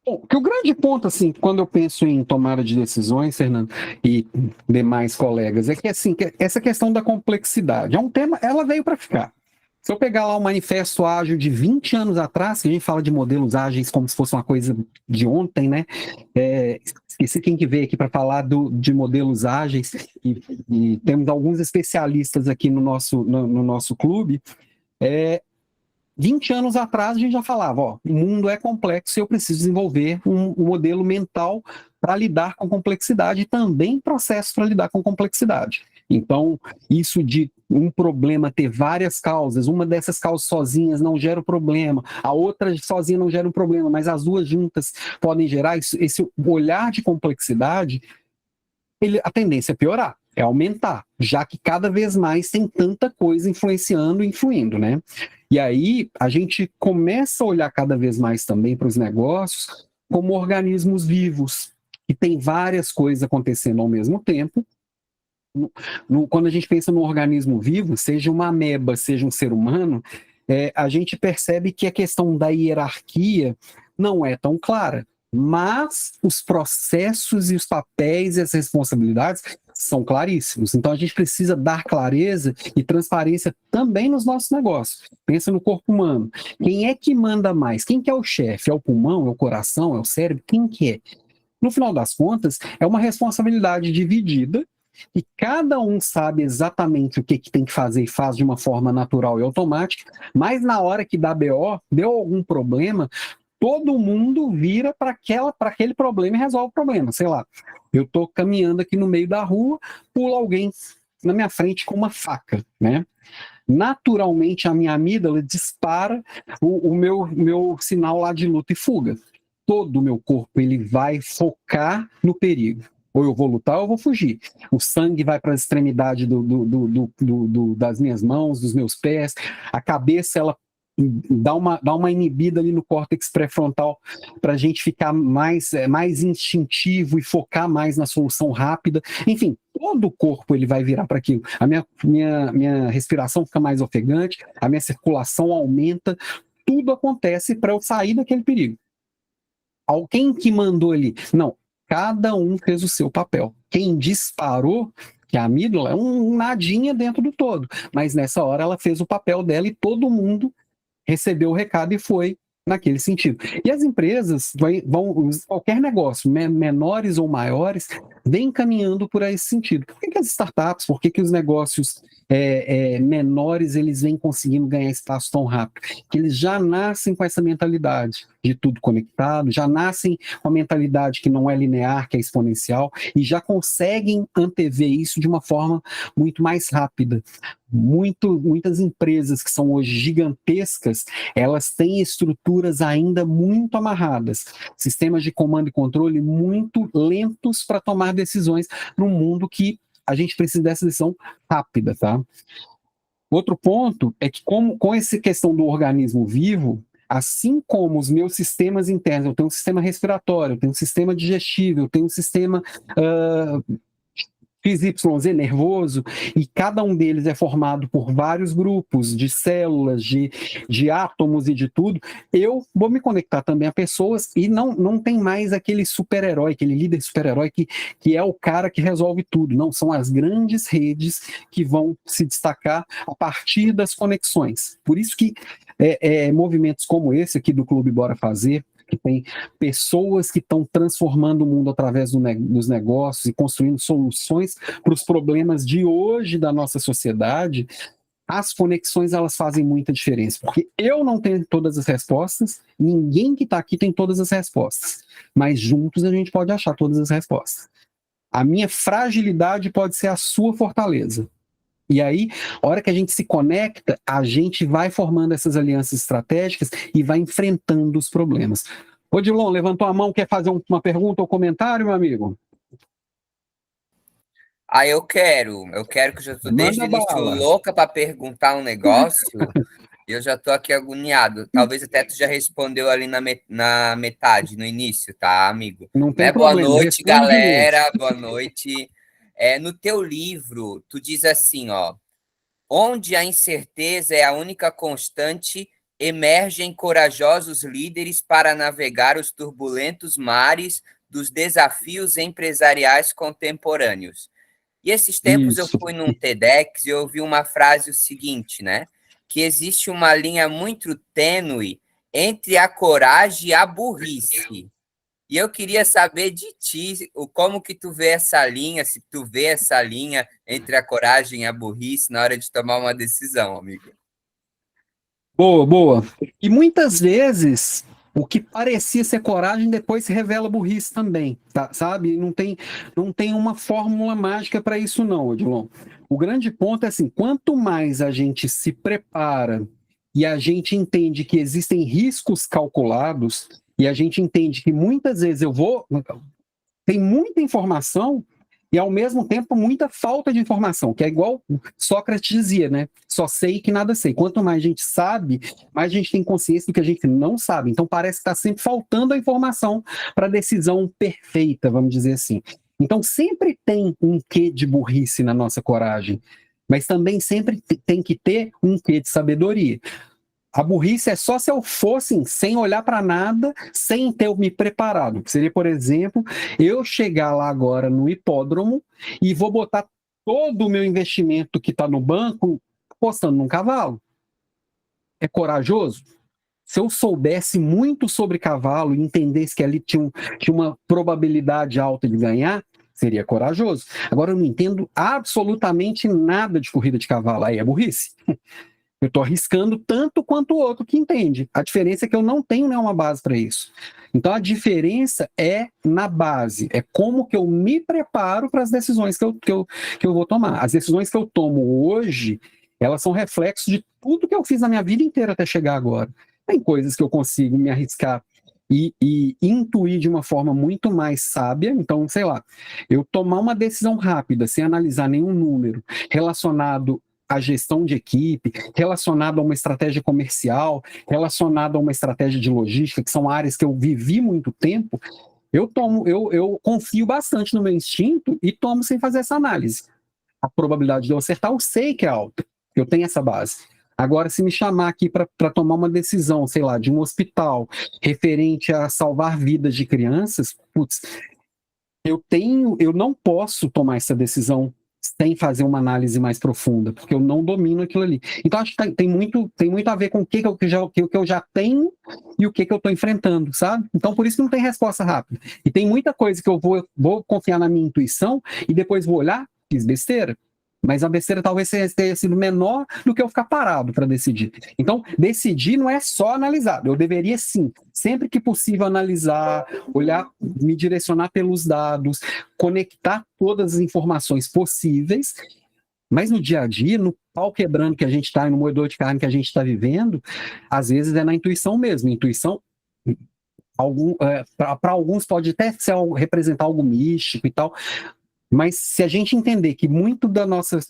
Bom, que o grande ponto, assim, quando eu penso em tomada de decisões, Fernando, e demais colegas, é que, assim, essa questão da complexidade é um tema, ela veio para ficar. Se eu pegar lá o Manifesto Ágil de 20 anos atrás, que a gente fala de modelos ágeis como se fosse uma coisa de ontem, né? Esqueci quem que veio aqui para falar de modelos ágeis, e temos alguns especialistas aqui no nosso clube. 20 anos atrás a gente já falava, ó, o mundo é complexo e eu preciso desenvolver um modelo mental para lidar com complexidade e também processo para lidar com complexidade. Então, isso de um problema ter várias causas, uma dessas causas sozinhas não gera o problema, a outra sozinha não gera um problema, mas as duas juntas podem gerar esse olhar de complexidade, a tendência é piorar, é aumentar, já que cada vez mais tem tanta coisa influenciando e influindo, né? E aí a gente começa a olhar cada vez mais também para os negócios como organismos vivos, que tem várias coisas acontecendo ao mesmo tempo. Quando a gente pensa num organismo vivo, seja uma ameba, seja um ser humano, a gente percebe que a questão da hierarquia não é tão clara, mas os processos e os papéis e as responsabilidades são claríssimos. Então a gente precisa dar clareza e transparência também nos nossos negócios. Pensa no corpo humano. Quem é que manda mais? Quem que é o chefe? É o pulmão? É o coração? É o cérebro? Quem que é? No final das contas, é uma responsabilidade dividida e cada um sabe exatamente o que tem que fazer e faz de uma forma natural e automática, mas na hora que dá BO, deu algum problema, todo mundo vira para aquele problema e resolve o problema. Sei lá, eu estou caminhando aqui no meio da rua, pula alguém na minha frente com uma faca, né? Naturalmente, a minha amígdala dispara o meu sinal lá de luta e fuga. Todo o meu corpo ele vai focar no perigo. Ou eu vou lutar ou eu vou fugir. O sangue vai para a extremidade das minhas mãos, dos meus pés. A cabeça, ela dá uma inibida ali no córtex pré-frontal para a gente ficar mais instintivo e focar mais na solução rápida. Enfim, todo o corpo ele vai virar para aquilo. A minha respiração fica mais ofegante, a minha circulação aumenta, tudo acontece para eu sair daquele perigo. Alguém que mandou ali? Não, cada um fez o seu papel. Quem disparou, que a amígdala é um nadinha dentro do todo, mas nessa hora ela fez o papel dela e todo mundo recebeu o recado e foi naquele sentido. E as empresas qualquer negócio, menores ou maiores, vem caminhando por esse sentido. Por que as startups, por que os negócios menores, eles vêm conseguindo ganhar espaço tão rápido? Que eles já nascem com essa mentalidade de tudo conectado, já nascem com a mentalidade que não é linear, que é exponencial, e já conseguem antever isso de uma forma muito mais rápida. Muitas empresas que são hoje gigantescas, elas têm estruturas ainda muito amarradas, sistemas de comando e controle muito lentos para tomar decisões num mundo que a gente precisa dessa decisão rápida, tá? Outro ponto é que com essa questão do organismo vivo, assim como os meus sistemas internos, eu tenho um sistema respiratório, eu tenho um sistema digestivo, eu tenho um sistema XYZ nervoso, e cada um deles é formado por vários grupos de células, de átomos e de tudo, eu vou me conectar também a pessoas e não tem mais aquele super-herói, aquele líder super-herói que é o cara que resolve tudo. Não, são as grandes redes que vão se destacar a partir das conexões. Por isso que movimentos como esse aqui do Clube Bora Fazer, que tem pessoas que estão transformando o mundo através dos negócios e construindo soluções para os problemas de hoje da nossa sociedade, as conexões elas fazem muita diferença, porque eu não tenho todas as respostas, ninguém que está aqui tem todas as respostas, mas juntos a gente pode achar todas as respostas. A minha fragilidade pode ser a sua fortaleza. E aí, a hora que a gente se conecta, a gente vai formando essas alianças estratégicas e vai enfrentando os problemas. Odilon, levantou a mão, quer fazer uma pergunta ou comentário, meu amigo? Eu quero que eu já estou desde o início louca para perguntar um negócio e eu já estou aqui agoniado. Talvez até tu já respondeu ali na metade, no início, tá, amigo? Não tem problema. Boa noite, galera. Boa noite. No teu livro, tu diz assim, ó, onde a incerteza é a única constante, emergem corajosos líderes para navegar os turbulentos mares dos desafios empresariais contemporâneos. E esses tempos eu fui num TEDx e eu ouvi uma frase o seguinte, né? que existe uma linha muito tênue entre a coragem e a burrice. E eu queria saber de ti, como que tu vê essa linha, se tu vê essa linha entre a coragem e a burrice na hora de tomar uma decisão, amigo. Boa, boa. E muitas vezes o que parecia ser coragem depois se revela burrice também, tá? Sabe? Não tem uma fórmula mágica para isso não, Odilon. O grande ponto é assim, quanto mais a gente se prepara e a gente entende que existem riscos calculados e a gente entende que muitas vezes tem muita informação e, ao mesmo tempo, muita falta de informação, que é igual Sócrates dizia, né? Só sei que nada sei. Quanto mais a gente sabe, mais a gente tem consciência do que a gente não sabe. Então, parece que está sempre faltando a informação para a decisão perfeita, vamos dizer assim. Então, sempre tem um quê de burrice na nossa coragem, mas também sempre tem que ter um quê de sabedoria. A burrice é só se eu fosse sem olhar para nada, sem ter me preparado. Seria, por exemplo, eu chegar lá agora no hipódromo e vou botar todo o meu investimento que está no banco apostando num cavalo. É corajoso? Se eu soubesse muito sobre cavalo e entendesse que ali tinha uma probabilidade alta de ganhar, seria corajoso. Agora, eu não entendo absolutamente nada de corrida de cavalo. Aí é burrice. Eu estou arriscando tanto quanto o outro que entende. A diferença é que eu não tenho nenhuma base para isso. Então, a diferença é na base. É como que eu me preparo para as decisões que eu vou tomar. As decisões que eu tomo hoje, elas são reflexos de tudo que eu fiz na minha vida inteira até chegar agora. Tem coisas que eu consigo me arriscar e intuir de uma forma muito mais sábia. Então, sei lá, eu tomar uma decisão rápida, sem analisar nenhum número, relacionado a gestão de equipe, relacionado a uma estratégia comercial, relacionado a uma estratégia de logística, que são áreas que eu vivi muito tempo, eu confio bastante no meu instinto e tomo sem fazer essa análise. A probabilidade de eu acertar, eu sei que é alta, eu tenho essa base. Agora, se me chamar aqui para tomar uma decisão, sei lá, de um hospital referente a salvar vidas de crianças, putz, eu não posso tomar essa decisão sem fazer uma análise mais profunda, porque eu não domino aquilo ali. Então, acho que tem muito a ver com o que eu já tenho e o que eu estou enfrentando, sabe? Então, por isso que não tem resposta rápida. E tem muita coisa que eu vou confiar na minha intuição e depois vou olhar, fiz besteira. Mas a besteira talvez tenha sido menor do que eu ficar parado para decidir. Então, decidir não é só analisar. Eu deveria, sim, sempre que possível, analisar, olhar, me direcionar pelos dados, conectar todas as informações possíveis. Mas no dia a dia, no pau quebrando que a gente está, no moedor de carne que a gente está às vezes é na intuição mesmo. Intuição, para alguns pode até representar algo místico e tal. Mas se a gente entender que muito da nossa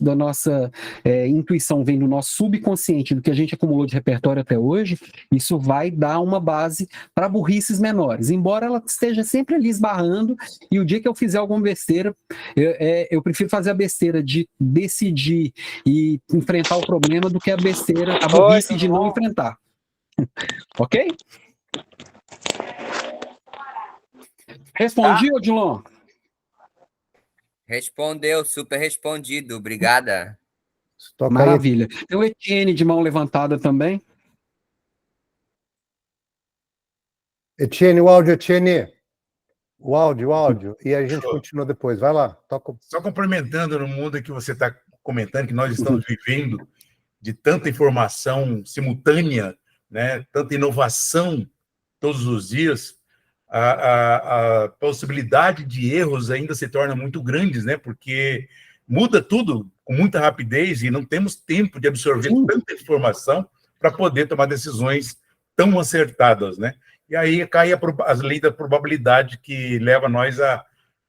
intuição vem do nosso subconsciente, do que a gente acumulou de repertório até hoje, isso vai dar uma base para burrices menores. Embora ela esteja sempre ali esbarrando, e o dia que eu fizer alguma besteira, eu prefiro fazer a besteira de decidir e enfrentar o problema do que a burrice de não enfrentar. Ok? Respondi, Odilon? Respondeu, super respondido. Obrigada. Maravilha. Tem o Etienne de mão levantada também. Etienne, o áudio, Etienne. O áudio. E a gente continua depois. Vai lá. Toca. Só complementando no mundo que você está comentando, que nós estamos vivendo de tanta informação simultânea, né? Tanta inovação todos os dias, a possibilidade de erros ainda se torna muito grandes, né? Porque muda tudo com muita rapidez e não temos tempo de absorver tanta informação para poder tomar decisões tão acertadas, né? E aí cai a lei da probabilidade, que leva nós a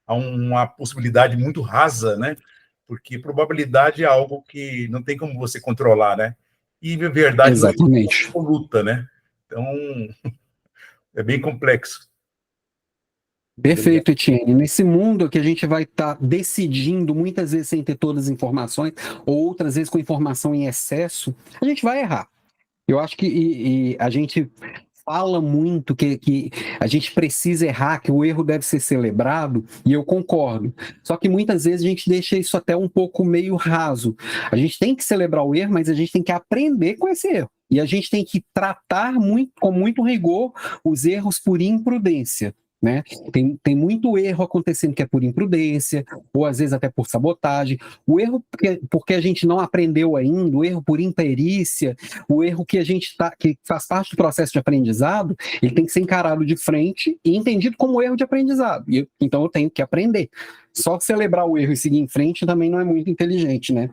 uma possibilidade muito rasa, né? Porque probabilidade é algo que não tem como você controlar, né? E a verdade exatamente, não é absoluta, né? Então, é bem complexo. Perfeito, Etienne. Nesse mundo que a gente vai estar decidindo, muitas vezes sem ter todas as informações, ou outras vezes com informação em excesso, a gente vai errar. Eu acho que a gente fala muito que a gente precisa errar, que o erro deve ser celebrado, e eu concordo. Só que muitas vezes a gente deixa isso até um pouco meio raso. A gente tem que celebrar o erro, mas a gente tem que aprender com esse erro. E a gente tem que tratar com muito rigor os erros por imprudência. Né? Tem muito erro acontecendo que é por imprudência, ou às vezes até por sabotagem, o erro porque a gente não aprendeu ainda, o erro por imperícia, o erro que que faz parte do processo de aprendizado, ele tem que ser encarado de frente e entendido como erro de aprendizado. Então eu tenho que aprender. Só celebrar o erro e seguir em frente também não é muito inteligente, né?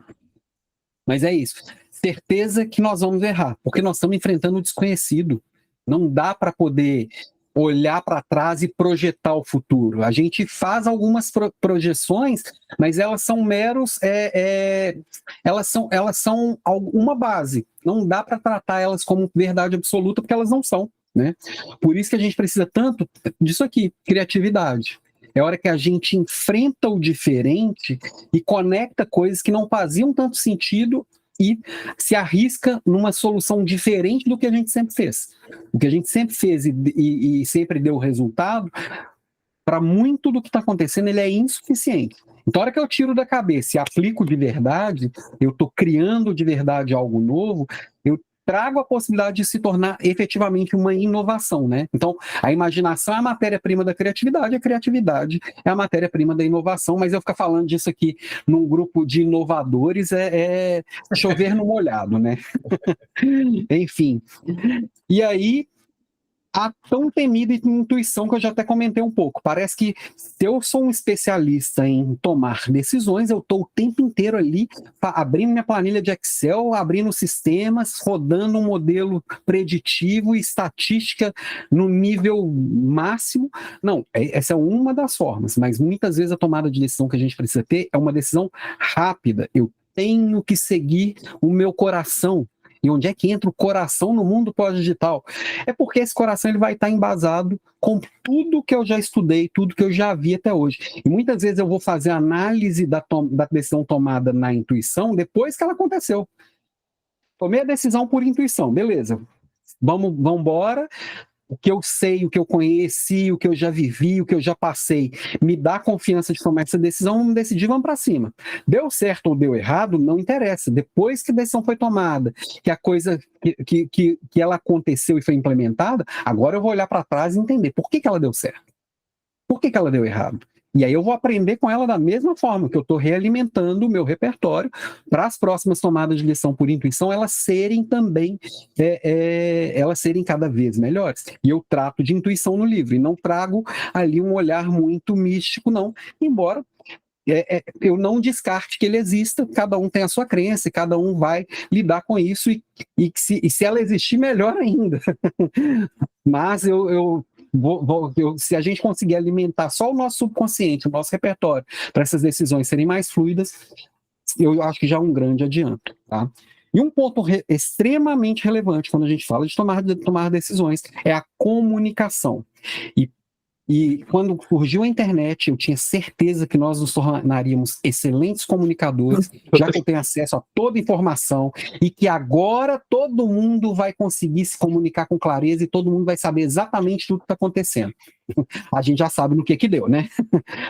Mas é isso. Certeza que nós vamos errar, porque nós estamos enfrentando o desconhecido. Não dá para poder olhar para trás e projetar o futuro. A gente faz algumas projeções, mas elas são elas são uma base. Não dá para tratar elas como verdade absoluta, porque elas não são, né? Por isso que a gente precisa tanto disso aqui, criatividade. É a hora que a gente enfrenta o diferente e conecta coisas que não faziam tanto sentido e se arrisca numa solução diferente do que a gente sempre fez. O que a gente sempre fez e sempre deu resultado, para muito do que está acontecendo, ele é insuficiente. Então, a hora que eu tiro da cabeça e aplico de verdade, eu estou criando de verdade algo novo, eu trago a possibilidade de se tornar efetivamente uma inovação, né? Então, a imaginação é a matéria-prima da criatividade, a criatividade é a matéria-prima da inovação, mas eu ficar falando disso aqui num grupo de inovadores é chover no molhado, né? Enfim. E aí, a tão temida intuição que eu já até comentei um pouco. Parece que se eu sou um especialista em tomar decisões, eu estou o tempo inteiro ali abrindo minha planilha de Excel, abrindo sistemas, rodando um modelo preditivo e estatística no nível máximo. Não, essa é uma das formas, mas muitas vezes a tomada de decisão que a gente precisa ter é uma decisão rápida. Eu tenho que seguir o meu coração. E onde é que entra o coração no mundo pós-digital? É porque esse coração ele vai estar embasado com tudo que eu já estudei, tudo que eu já vi até hoje. E muitas vezes eu vou fazer análise da decisão tomada na intuição depois que ela aconteceu. Tomei a decisão por intuição, beleza. Vamos embora. O que eu sei, o que eu conheci, o que eu já vivi, o que eu já passei, me dá confiança de tomar essa decisão, vamos decidir, vamos para cima. Deu certo ou deu errado, não interessa. Depois que a decisão foi tomada, que a coisa que ela aconteceu e foi implementada, agora eu vou olhar para trás e entender por que ela deu certo, por que ela deu errado. E aí eu vou aprender com ela da mesma forma que eu estou realimentando o meu repertório para as próximas tomadas de decisão por intuição, elas serem também, elas serem cada vez melhores. E eu trato de intuição no livro, e não trago ali um olhar muito místico, não. Embora eu não descarte que ele exista, cada um tem a sua crença, e cada um vai lidar com isso, e se ela existir, melhor ainda. Mas se a gente conseguir alimentar só o nosso subconsciente, o nosso repertório, para essas decisões serem mais fluidas, eu acho que já é um grande adianto. Tá? E um ponto extremamente relevante quando a gente fala de tomar decisões é a comunicação. E quando surgiu a internet, eu tinha certeza que nós nos tornaríamos excelentes comunicadores, já que eu tenho acesso a toda informação, e que agora todo mundo vai conseguir se comunicar com clareza e todo mundo vai saber exatamente tudo que está acontecendo. A gente já sabe no que deu, né?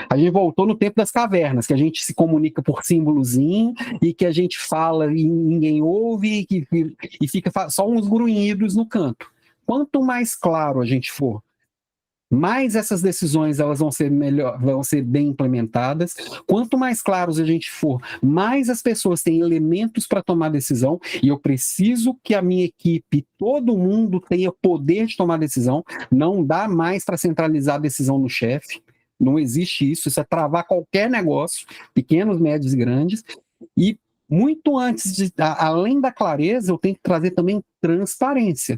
A gente voltou no tempo das cavernas, que a gente se comunica por símbolozinho e que a gente fala e ninguém ouve e fica só uns grunhidos no canto. Quanto mais claro a gente for, mais essas decisões elas vão ser bem implementadas. Quanto mais claros a gente for, mais as pessoas têm elementos para tomar decisão, e eu preciso que a minha equipe, todo mundo tenha poder de tomar decisão. Não dá mais para centralizar a decisão no chefe, não existe isso é travar qualquer negócio, pequenos, médios e grandes, e muito antes, além da clareza, eu tenho que trazer também transparência.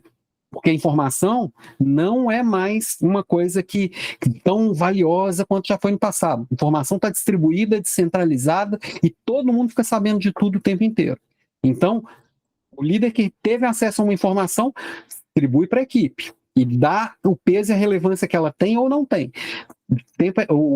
Porque a informação não é mais uma coisa que tão valiosa quanto já foi no passado. A informação está distribuída, descentralizada, e todo mundo fica sabendo de tudo o tempo inteiro. Então, o líder que teve acesso a uma informação, distribui para a equipe e dá o peso e a relevância que ela tem ou não tem.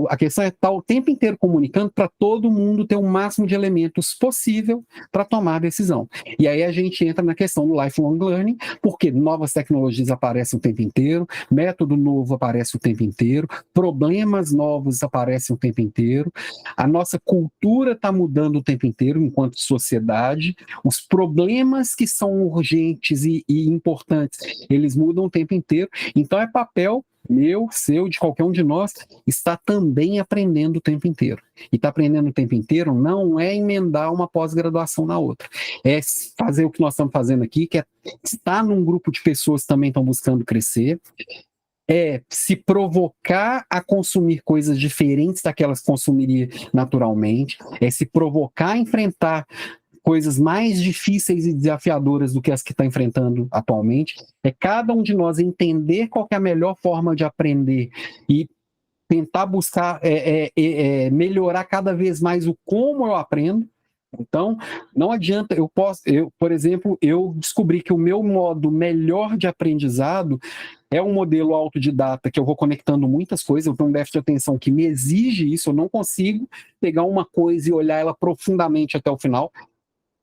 A questão é estar o tempo inteiro comunicando para todo mundo ter o máximo de elementos possível para tomar a decisão. E aí a gente entra na questão do lifelong learning, porque novas tecnologias aparecem o tempo inteiro, método novo aparece o tempo inteiro, problemas novos aparecem o tempo inteiro, a nossa cultura está mudando o tempo inteiro enquanto sociedade, os problemas que são urgentes e importantes, eles mudam o tempo inteiro, então é papel meu, seu, de qualquer um de nós, está também aprendendo o tempo inteiro. E está aprendendo o tempo inteiro não é emendar uma pós-graduação na outra. É fazer o que nós estamos fazendo aqui, que é estar num grupo de pessoas que também estão buscando crescer, é se provocar a consumir coisas diferentes daquelas que consumiria naturalmente, é se provocar a enfrentar coisas mais difíceis e desafiadoras do que as que está enfrentando atualmente, é cada um de nós entender qual que é a melhor forma de aprender e tentar buscar melhorar cada vez mais o como eu aprendo. Então, não adianta, por exemplo, eu descobri que o meu modo melhor de aprendizado é um modelo autodidata, que eu vou conectando muitas coisas, eu tenho um déficit de atenção que me exige isso, eu não consigo pegar uma coisa e olhar ela profundamente até o final.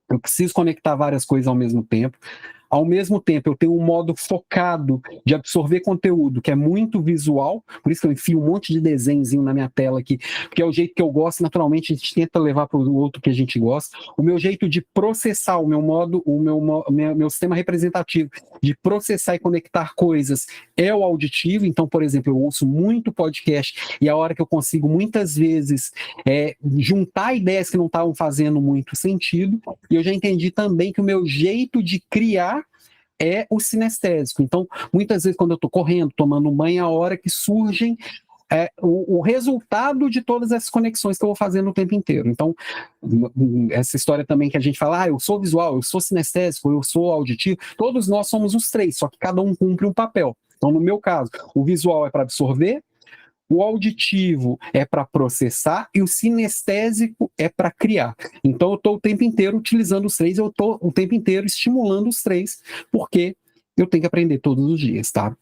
Eu preciso conectar várias coisas ao mesmo tempo. Ao mesmo tempo, eu tenho um modo focado de absorver conteúdo, que é muito visual, por isso que eu enfio um monte de desenhozinho na minha tela aqui, porque é o jeito que eu gosto, naturalmente a gente tenta levar para o outro que a gente gosta. O meu jeito de processar, o meu sistema representativo de processar e conectar coisas é o auditivo. Então, por exemplo, eu ouço muito podcast e a hora que eu consigo muitas vezes juntar ideias que não estavam fazendo muito sentido, e eu já entendi também que o meu jeito de criar é o sinestésico. Então, muitas vezes quando eu estou correndo, tomando um banho, é a hora que surgem o resultado de todas essas conexões que eu vou fazendo o tempo inteiro. Então, essa história também que a gente fala, eu sou visual, eu sou sinestésico, eu sou auditivo, todos nós somos os três, só que cada um cumpre um papel. Então, no meu caso, o visual é para absorver, o auditivo é para processar e o sinestésico é para criar. Então, eu estou o tempo inteiro utilizando os três, eu estou o tempo inteiro estimulando os três, porque eu tenho que aprender todos os dias, tá?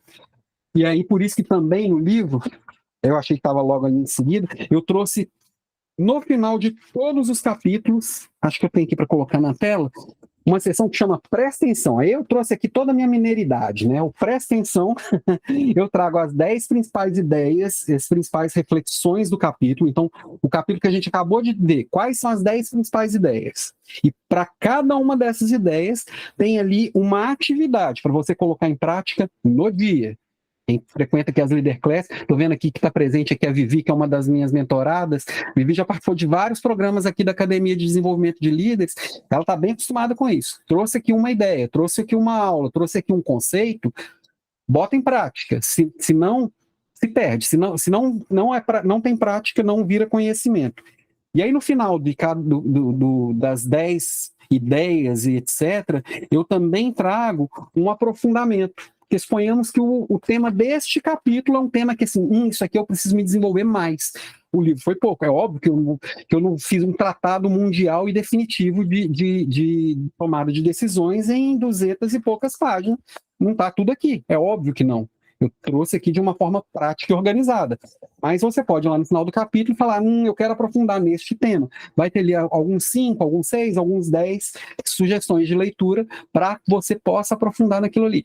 E aí, por isso que também no livro, eu achei que estava logo ali em seguida, eu trouxe no final de todos os capítulos, acho que eu tenho aqui para colocar na tela, uma seção que chama Presta Atenção. Aí eu trouxe aqui toda a minha mineiridade, né? O Presta Atenção, eu trago as 10 principais ideias, as principais reflexões do capítulo. Então, o capítulo que a gente acabou de ver, quais são as 10 principais ideias? E para cada uma dessas ideias, tem ali uma atividade para você colocar em prática no dia. Quem frequenta aqui as Leader Class, estou vendo aqui que está presente aqui a Vivi, que é uma das minhas mentoradas. Vivi já participou de vários programas aqui da Academia de Desenvolvimento de Líderes, ela está bem acostumada com isso. Trouxe aqui uma ideia, trouxe aqui uma aula, trouxe aqui um conceito, bota em prática, se não, se perde, se não tem prática, não vira conhecimento. E aí no final das 10 ideias e etc., eu também trago um aprofundamento. Porque suponhamos que o tema deste capítulo é um tema que, assim, isso aqui eu preciso me desenvolver mais. O livro foi pouco. É óbvio que eu não fiz um tratado mundial e definitivo de tomada de decisões em 200 e poucas páginas. Não está tudo aqui. É óbvio que não. Eu trouxe aqui de uma forma prática e organizada. Mas você pode ir lá no final do capítulo e falar, eu quero aprofundar neste tema. Vai ter ali alguns 5, alguns 6, alguns 10 sugestões de leitura para que você possa aprofundar naquilo ali.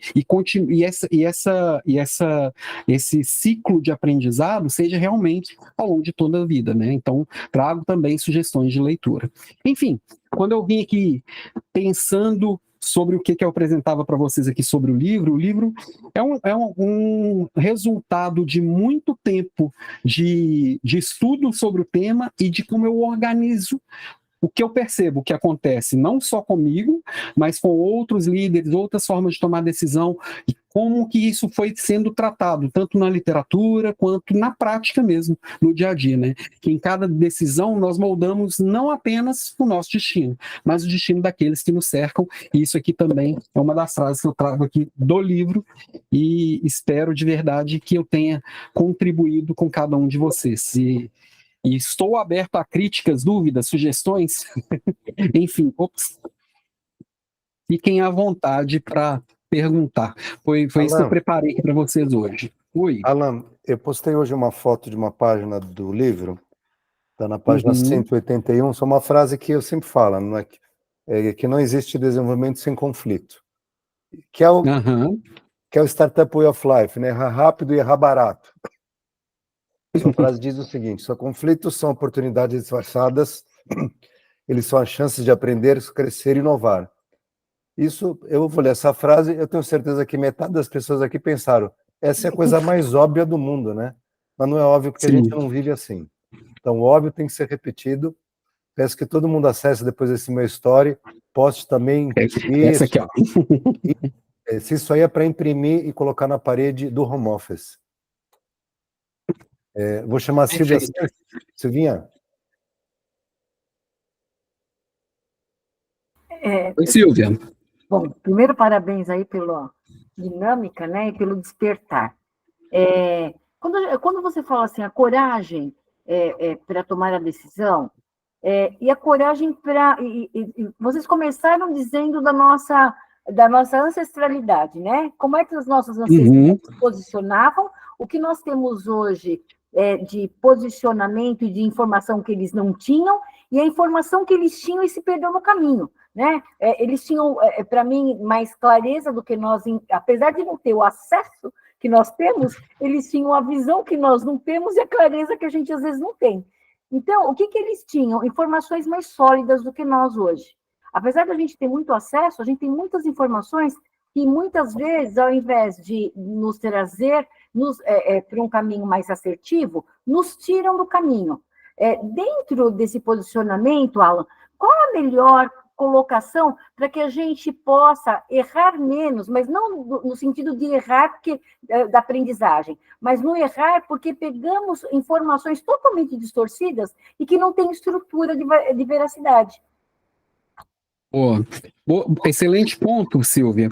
Esse ciclo de aprendizado seja realmente ao longo de toda a vida, né? Então, trago também sugestões de leitura. Enfim, quando eu vim aqui pensando sobre o que eu apresentava para vocês aqui sobre o livro é um resultado de muito tempo de estudo sobre o tema e de como eu organizo o que eu percebo que acontece não só comigo, mas com outros líderes, outras formas de tomar decisão, e como que isso foi sendo tratado, tanto na literatura quanto na prática mesmo, no dia a dia, né? Que em cada decisão nós moldamos não apenas o nosso destino, mas o destino daqueles que nos cercam, e isso aqui também é uma das frases que eu trago aqui do livro, e espero de verdade que eu tenha contribuído com cada um de vocês. E estou aberto a críticas, dúvidas, sugestões, enfim, fiquem à vontade para perguntar. Foi isso que eu preparei aqui para vocês hoje. Oi. Alan, eu postei hoje uma foto de uma página do livro, está na página 181, só uma frase que eu sempre falo, não é que não existe desenvolvimento sem conflito, que é o Startup Way of Life, né? Errar rápido e errar barato. Essa frase diz o seguinte: só conflitos são oportunidades disfarçadas, eles são as chances de aprender, crescer e inovar. Isso, eu vou ler essa frase, eu tenho certeza que metade das pessoas aqui pensaram, essa é a coisa mais óbvia do mundo, né? Mas não é óbvio porque a gente não vive assim. Então, o óbvio tem que ser repetido. Peço que todo mundo acesse depois desse meu story, poste também. Essa aqui, ó. Se isso aí é para imprimir e colocar na parede do home office. Vou chamar a Silvia. Silvinha? Oi, Silvia. Bom, primeiro, parabéns aí pela dinâmica, né, e pelo despertar. Quando você fala assim, a coragem para tomar a decisão, e a coragem para... vocês começaram dizendo da nossa ancestralidade, né? Como é que os nossos ancestrais se posicionavam, o que nós temos hoje de posicionamento e de informação que eles não tinham, e a informação que eles tinham e se perdeu no caminho, né? Eles tinham, para mim, mais clareza do que nós, apesar de não ter o acesso que nós temos, eles tinham a visão que nós não temos e a clareza que a gente às vezes não tem. Então, o que eles tinham? Informações mais sólidas do que nós hoje. Apesar de a gente ter muito acesso, a gente tem muitas informações que muitas vezes, ao invés de nos trazer para um caminho mais assertivo, nos tiram do caminho. Dentro desse posicionamento, Alan, qual a melhor colocação para que a gente possa errar menos, mas não no sentido de errar da aprendizagem, mas no errar porque pegamos informações totalmente distorcidas e que não tem estrutura de veracidade. Excelente ponto, Silvia.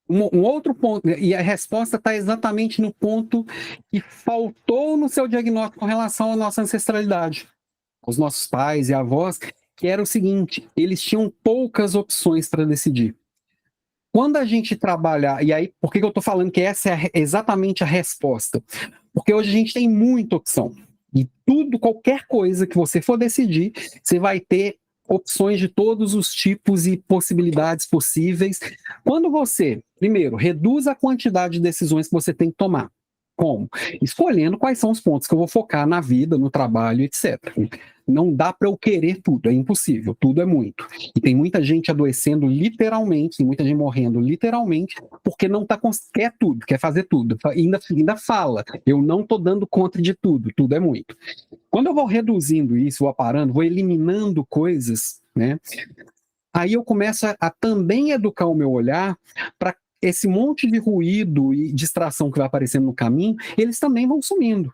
Um outro ponto, e a resposta está exatamente no ponto que faltou no seu diagnóstico com relação à nossa ancestralidade, os nossos pais e avós, que era o seguinte: eles tinham poucas opções para decidir. Quando a gente trabalha, e aí, por que eu estou falando que essa é exatamente a resposta? Porque hoje a gente tem muita opção. E qualquer coisa que você for decidir, você vai ter opções de todos os tipos e possibilidades possíveis. Quando você, primeiro, reduz a quantidade de decisões que você tem que tomar. Como? Escolhendo quais são os pontos que eu vou focar na vida, no trabalho, etc. Não dá para eu querer tudo, é impossível, tudo é muito. E tem muita gente adoecendo literalmente, tem muita gente morrendo literalmente, porque não quer tudo, quer fazer tudo. Ainda fala, eu não estou dando conta de tudo, tudo é muito. Quando eu vou reduzindo isso, vou parando, vou eliminando coisas, né? Aí eu começo a também educar o meu olhar para esse monte de ruído e distração que vai aparecendo no caminho, eles também vão sumindo.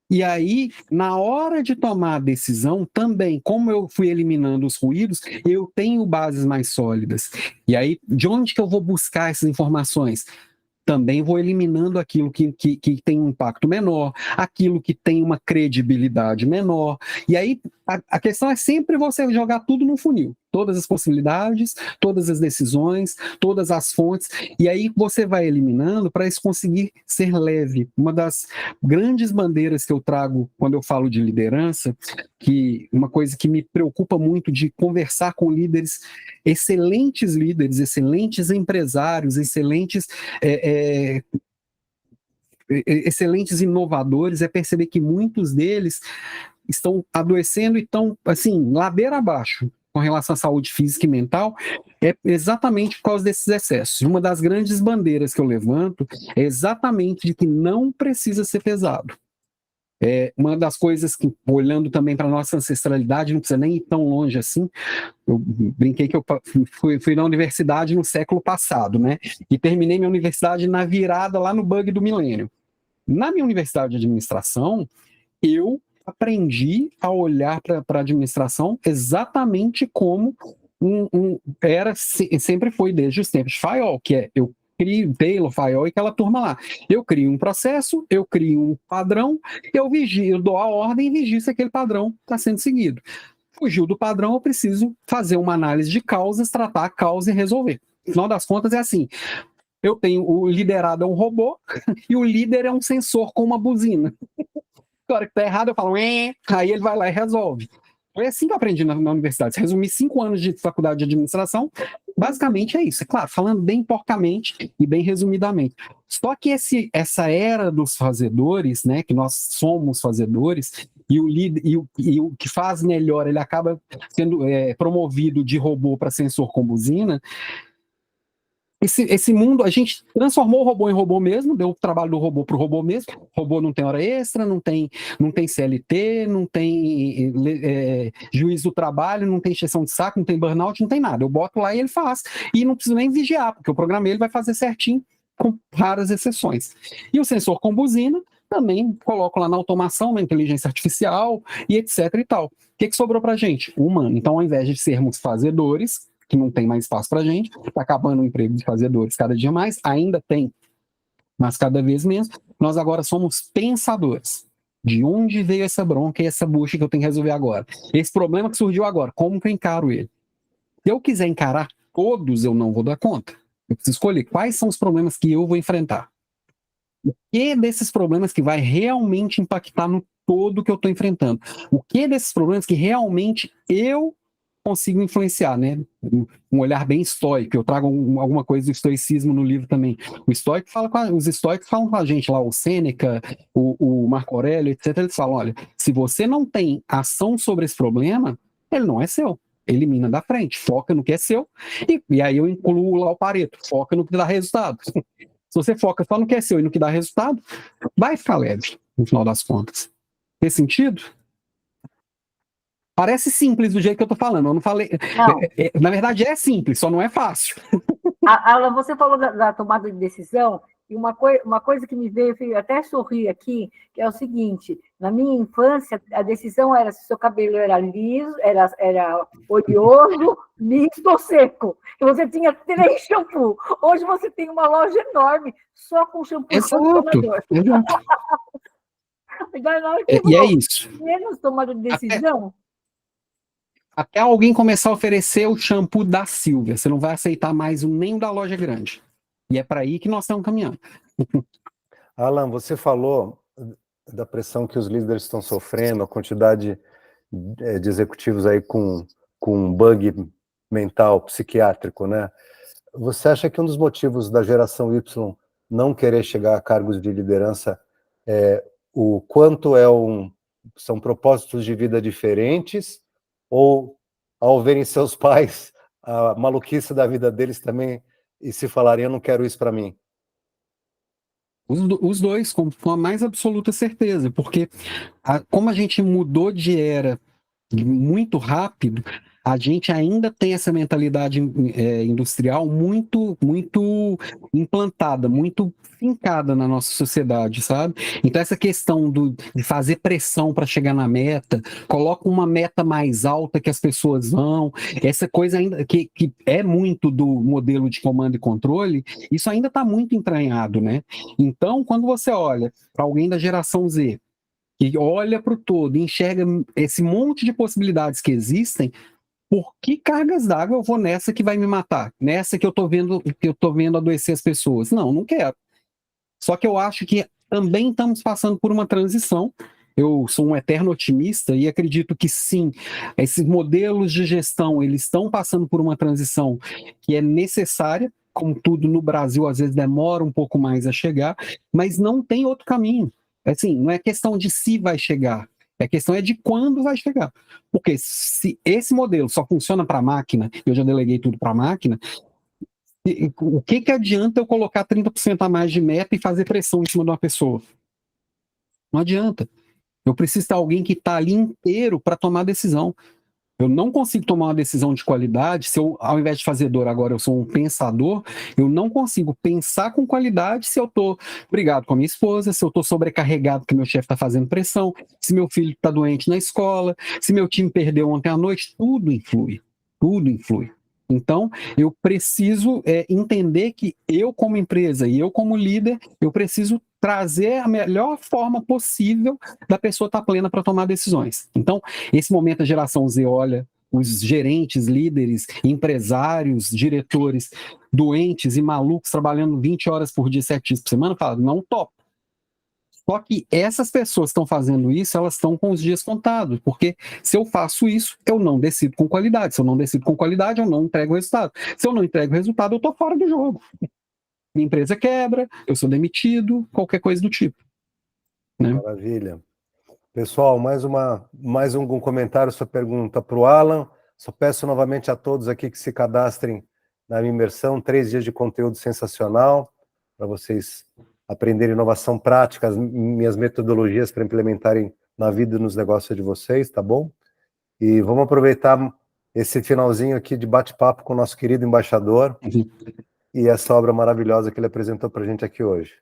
E aí, na hora de tomar a decisão, também, como eu fui eliminando os ruídos, eu tenho bases mais sólidas. E aí, de onde que eu vou buscar essas informações? Também vou eliminando aquilo que tem um impacto menor, aquilo que tem uma credibilidade menor. E aí, a questão é sempre você jogar tudo no funil. Todas as possibilidades, todas as decisões, todas as fontes. E aí você vai eliminando para isso conseguir ser leve. Uma das grandes bandeiras que eu trago quando eu falo de liderança, que uma coisa que me preocupa muito de conversar com líderes, excelentes empresários, excelentes inovadores, é perceber que muitos deles estão adoecendo e estão, assim, ladeira abaixo com relação à saúde física e mental, é exatamente por causa desses excessos. Uma das grandes bandeiras que eu levanto é exatamente de que não precisa ser pesado. Uma das coisas que, olhando também para a nossa ancestralidade, não precisa nem ir tão longe assim. Eu brinquei que eu fui na universidade no século passado, né? E terminei minha universidade na virada lá no bug do milênio. Na minha universidade de administração, eu aprendi a olhar para a administração exatamente como sempre foi desde os tempos de Fayol, que é eu crio Taylor, Fayol e aquela turma lá. Eu crio um processo, eu crio um padrão, eu dou a ordem e vigio se aquele padrão está sendo seguido. Fugiu do padrão, eu preciso fazer uma análise de causas, tratar a causa e resolver. No final das contas é assim, Eu tenho o liderado é um robô e o líder é um sensor com uma buzina. Na hora que tá errado, eu falo, aí ele vai lá e resolve. Foi assim que eu aprendi na universidade. Se resumir 5 anos de faculdade de administração, basicamente é isso. É claro, falando bem porcamente e bem resumidamente. Só que essa era dos fazedores, né, que nós somos fazedores, e o líder, e o que faz melhor, ele acaba sendo promovido de robô para sensor com buzina. Esse mundo, a gente transformou o robô em robô mesmo, deu o trabalho do robô para o robô mesmo. O robô não tem hora extra, não tem CLT, não tem juiz do trabalho, não tem exceção de saco, não tem burnout, não tem nada. Eu boto lá e ele faz. E não preciso nem vigiar, porque eu programei, ele vai fazer certinho, com raras exceções. E o sensor com buzina, também coloco lá na automação, na inteligência artificial e etc e tal. O que sobrou para a gente? O humano. Então, ao invés de sermos fazedores, que não tem mais espaço para a gente, está acabando o emprego de fazedores cada dia mais, ainda tem, mas cada vez menos, nós agora somos pensadores. De onde veio essa bronca e essa bucha que eu tenho que resolver agora? Esse problema que surgiu agora, como que eu encaro ele? Se eu quiser encarar todos, eu não vou dar conta. Eu preciso escolher quais são os problemas que eu vou enfrentar. O que desses problemas que vai realmente impactar no todo que eu estou enfrentando? O que desses problemas que realmente eu consigo influenciar, né? Um olhar bem estoico. Eu trago alguma coisa do estoicismo no livro também. Os estoicos falam com a gente lá, o Sêneca, o Marco Aurélio, etc. Eles falam, olha, se você não tem ação sobre esse problema, ele não é seu. Elimina da frente, foca no que é seu, e aí eu incluo lá o Pareto, foca no que dá resultado. Se você foca só no que é seu e no que dá resultado, vai ficar leve, no final das contas. Tem sentido? Parece simples do jeito que eu tô falando. Eu não falei. Não. Na verdade, é simples, só não é fácil. Alan, você falou da tomada de decisão, e uma coisa que me veio, eu até sorri aqui, que é o seguinte: na minha infância, a decisão era se o seu cabelo era liso, era oleoso, misto ou seco. E você tinha 3 shampoos. Hoje você tem uma loja enorme, só com shampoo transformador. E é isso. Menos tomada de decisão. Até alguém começar a oferecer o shampoo da Silvia, você não vai aceitar mais nem o da loja grande. E é para aí que nós estamos caminhando. Alan, você falou da pressão que os líderes estão sofrendo, a quantidade de executivos aí com um bug mental, psiquiátrico, né? Você acha que um dos motivos da geração Y não querer chegar a cargos de liderança é o quanto são propósitos de vida diferentes, ou ao verem seus pais, a maluquice da vida deles também, e se falarem, eu não quero isso para mim? Os dois, com a mais absoluta certeza, porque como a gente mudou de era muito rápido, a gente ainda tem essa mentalidade industrial muito, muito implantada, muito fincada na nossa sociedade, sabe? Então essa questão de fazer pressão para chegar na meta, coloca uma meta mais alta que as pessoas vão, essa coisa ainda que é muito do modelo de comando e controle, isso ainda está muito entranhado, né? Então, quando você olha para alguém da geração Z, que olha para o todo e enxerga esse monte de possibilidades que existem, por que cargas d'água eu vou nessa que vai me matar? Nessa que eu tô vendo adoecer as pessoas? Não quero. Só que eu acho que também estamos passando por uma transição. Eu sou um eterno otimista e acredito que sim, esses modelos de gestão, eles estão passando por uma transição que é necessária, como tudo no Brasil, às vezes demora um pouco mais a chegar, mas não tem outro caminho. Assim, não é questão de se vai chegar, a questão é de quando vai chegar. Porque se esse modelo só funciona para a máquina, eu já deleguei tudo para a máquina, o que adianta eu colocar 30% a mais de meta e fazer pressão em cima de uma pessoa? Não adianta. Eu preciso ter alguém que está ali inteiro para tomar decisão. Eu não consigo tomar uma decisão de qualidade se eu, ao invés de fazedor, agora eu sou um pensador. Eu não consigo pensar com qualidade se eu estou brigado com a minha esposa, se eu estou sobrecarregado porque meu chefe está fazendo pressão, se meu filho está doente na escola, se meu time perdeu ontem à noite. Tudo influi. Tudo influi. Então, eu preciso entender que eu, como empresa e eu, como líder, eu preciso trazer a melhor forma possível da pessoa estar plena para tomar decisões. Então, esse momento a geração Z olha os gerentes, líderes, empresários, diretores doentes e malucos trabalhando 20 horas por dia, 7 dias por semana, falam, não topo. Só que essas pessoas que estão fazendo isso, elas estão com os dias contados, porque se eu faço isso, eu não decido com qualidade. Se eu não decido com qualidade, eu não entrego o resultado. Se eu não entrego o resultado, eu estou fora do jogo. Minha empresa quebra, eu sou demitido, qualquer coisa do tipo. Né? Maravilha. Pessoal, mais um comentário, sua pergunta para o Alan. Só peço novamente a todos aqui que se cadastrem na minha imersão, 3 dias de conteúdo sensacional, para vocês aprenderem inovação prática, as minhas metodologias para implementarem na vida e nos negócios de vocês, tá bom? E vamos aproveitar esse finalzinho aqui de bate-papo com o nosso querido embaixador e essa obra maravilhosa que ele apresentou para a gente aqui hoje.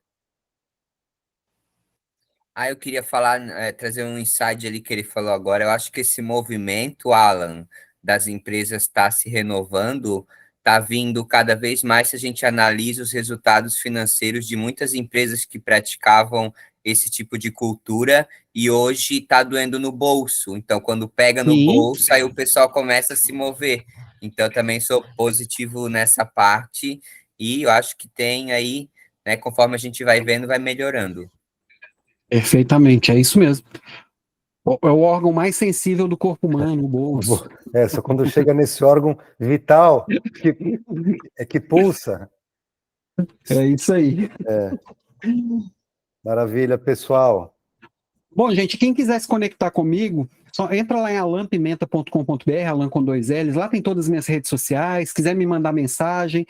Eu queria falar, trazer um insight ali que ele falou agora. Eu acho que esse movimento, Alan, das empresas está se renovando, está vindo cada vez mais se a gente analisa os resultados financeiros de muitas empresas que praticavam esse tipo de cultura e hoje está doendo no bolso. Então, quando pega no bolso, aí o pessoal começa a se mover. Então, eu também sou positivo nessa parte e eu acho que tem aí, né, conforme a gente vai vendo, vai melhorando. Perfeitamente, é isso mesmo. É o órgão mais sensível do corpo humano, o bolso. Só quando chega nesse órgão vital que pulsa. É isso aí. Maravilha, pessoal. Bom, gente, quem quiser se conectar comigo, só entra lá em alanpimenta.com.br, Alan com 2 L's, lá tem todas as minhas redes sociais, quiser me mandar mensagem,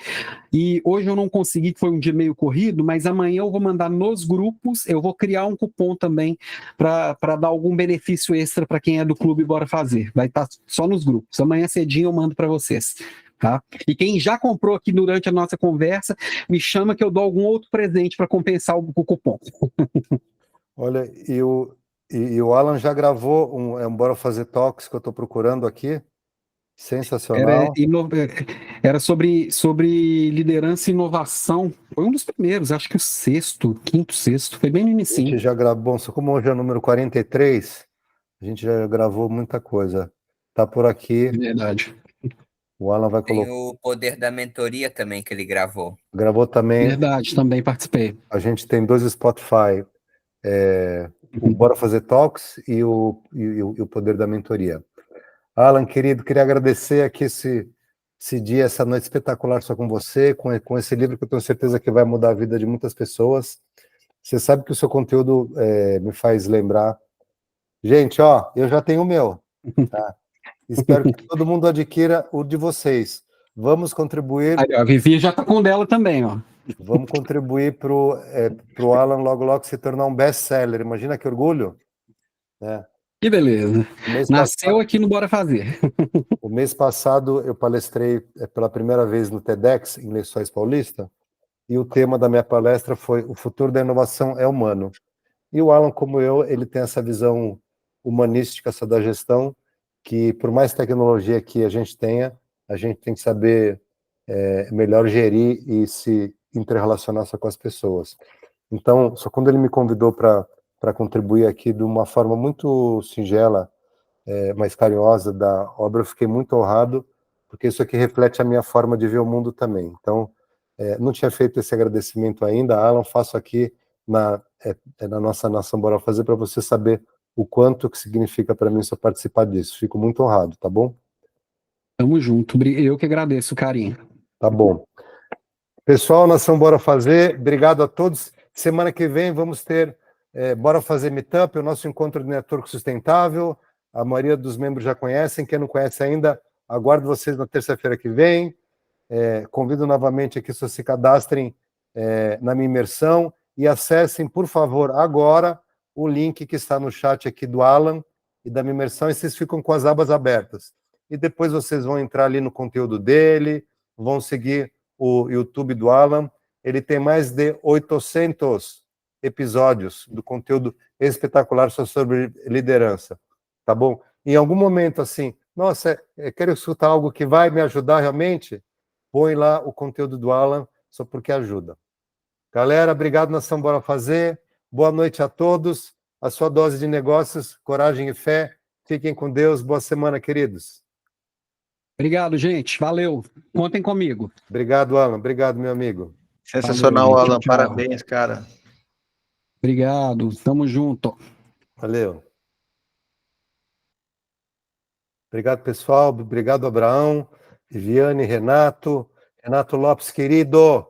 e hoje eu não consegui, que foi um dia meio corrido, mas amanhã eu vou mandar nos grupos, eu vou criar um cupom também para dar algum benefício extra para quem é do clube Bora Fazer, vai estar só nos grupos, amanhã cedinho eu mando para vocês. Tá? E quem já comprou aqui durante a nossa conversa, me chama que eu dou algum outro presente para compensar o cupom. Olha, e o Alan já gravou um Bora Fazer Talks que eu estou procurando aqui. Sensacional. Era sobre liderança e inovação. Foi um dos primeiros, acho que o quinto, sexto, foi bem no início. A gente já gravou, bom, só como hoje é o número 43, a gente já gravou muita coisa. Tá por aqui. Verdade. O Alan vai colocar. Tem o Poder da Mentoria também que ele gravou. Gravou também. Verdade, também participei. A gente tem 2 Spotify, o Bora Fazer Talks e o Poder da Mentoria. Alan, querido, queria agradecer aqui esse dia, essa noite espetacular só com você, com esse livro que eu tenho certeza que vai mudar a vida de muitas pessoas. Você sabe que o seu conteúdo me faz lembrar. Gente, ó, eu já tenho o meu. Tá? Espero que todo mundo adquira o de vocês. Vamos contribuir. Aí, a Vivi já está com o dela também, ó. Vamos contribuir para o Alan logo se tornar um best-seller. Imagina que orgulho. Que beleza. Nasceu aqui no Bora Fazer. O mês passado eu palestrei pela primeira vez no TEDx, em Lençóis Paulista, e o tema da minha palestra foi O Futuro da Inovação é Humano. E o Alan, como eu, ele tem essa visão humanística da gestão, que por mais tecnologia que a gente tem que saber melhor gerir e se interrelacionar só com as pessoas. Então, só quando ele me convidou para contribuir aqui de uma forma muito singela, mais carinhosa da obra, eu fiquei muito honrado, porque isso aqui reflete a minha forma de ver o mundo também. Então, não tinha feito esse agradecimento ainda, Alan, faço aqui na nossa Nação Bora Fazer, para você saber o quanto que significa para mim só participar disso. Fico muito honrado, tá bom? Tamo junto, eu que agradeço o carinho. Tá bom. Pessoal, Nação Bora Fazer, obrigado a todos. Semana que vem vamos ter Bora Fazer Meetup, o nosso encontro de network sustentável. A maioria dos membros já conhecem, quem não conhece ainda, aguardo vocês na terça-feira que vem. Convido novamente aqui, que se cadastrem na minha imersão e acessem, por favor, agora o link que está no chat aqui do Alan e da minha imersão, e vocês ficam com as abas abertas. E depois vocês vão entrar ali no conteúdo dele, vão seguir o YouTube do Alan. Ele tem mais de 800 episódios do conteúdo espetacular sobre liderança. Tá bom? Em algum momento, assim, nossa, quero escutar algo que vai me ajudar realmente, põe lá o conteúdo do Alan, só porque ajuda. Galera, obrigado, Nação Bora Fazer. Boa noite a todos. A sua dose de negócios, coragem e fé. Fiquem com Deus. Boa semana, queridos. Obrigado, gente. Valeu. Contem comigo. Obrigado, Alan. Obrigado, meu amigo. Sensacional, Valeu, gente. Alan. Tchau. Parabéns, cara. Obrigado. Tamo junto. Valeu. Obrigado, pessoal. Obrigado, Abraão, Viviane, Renato. Renato Lopes, querido.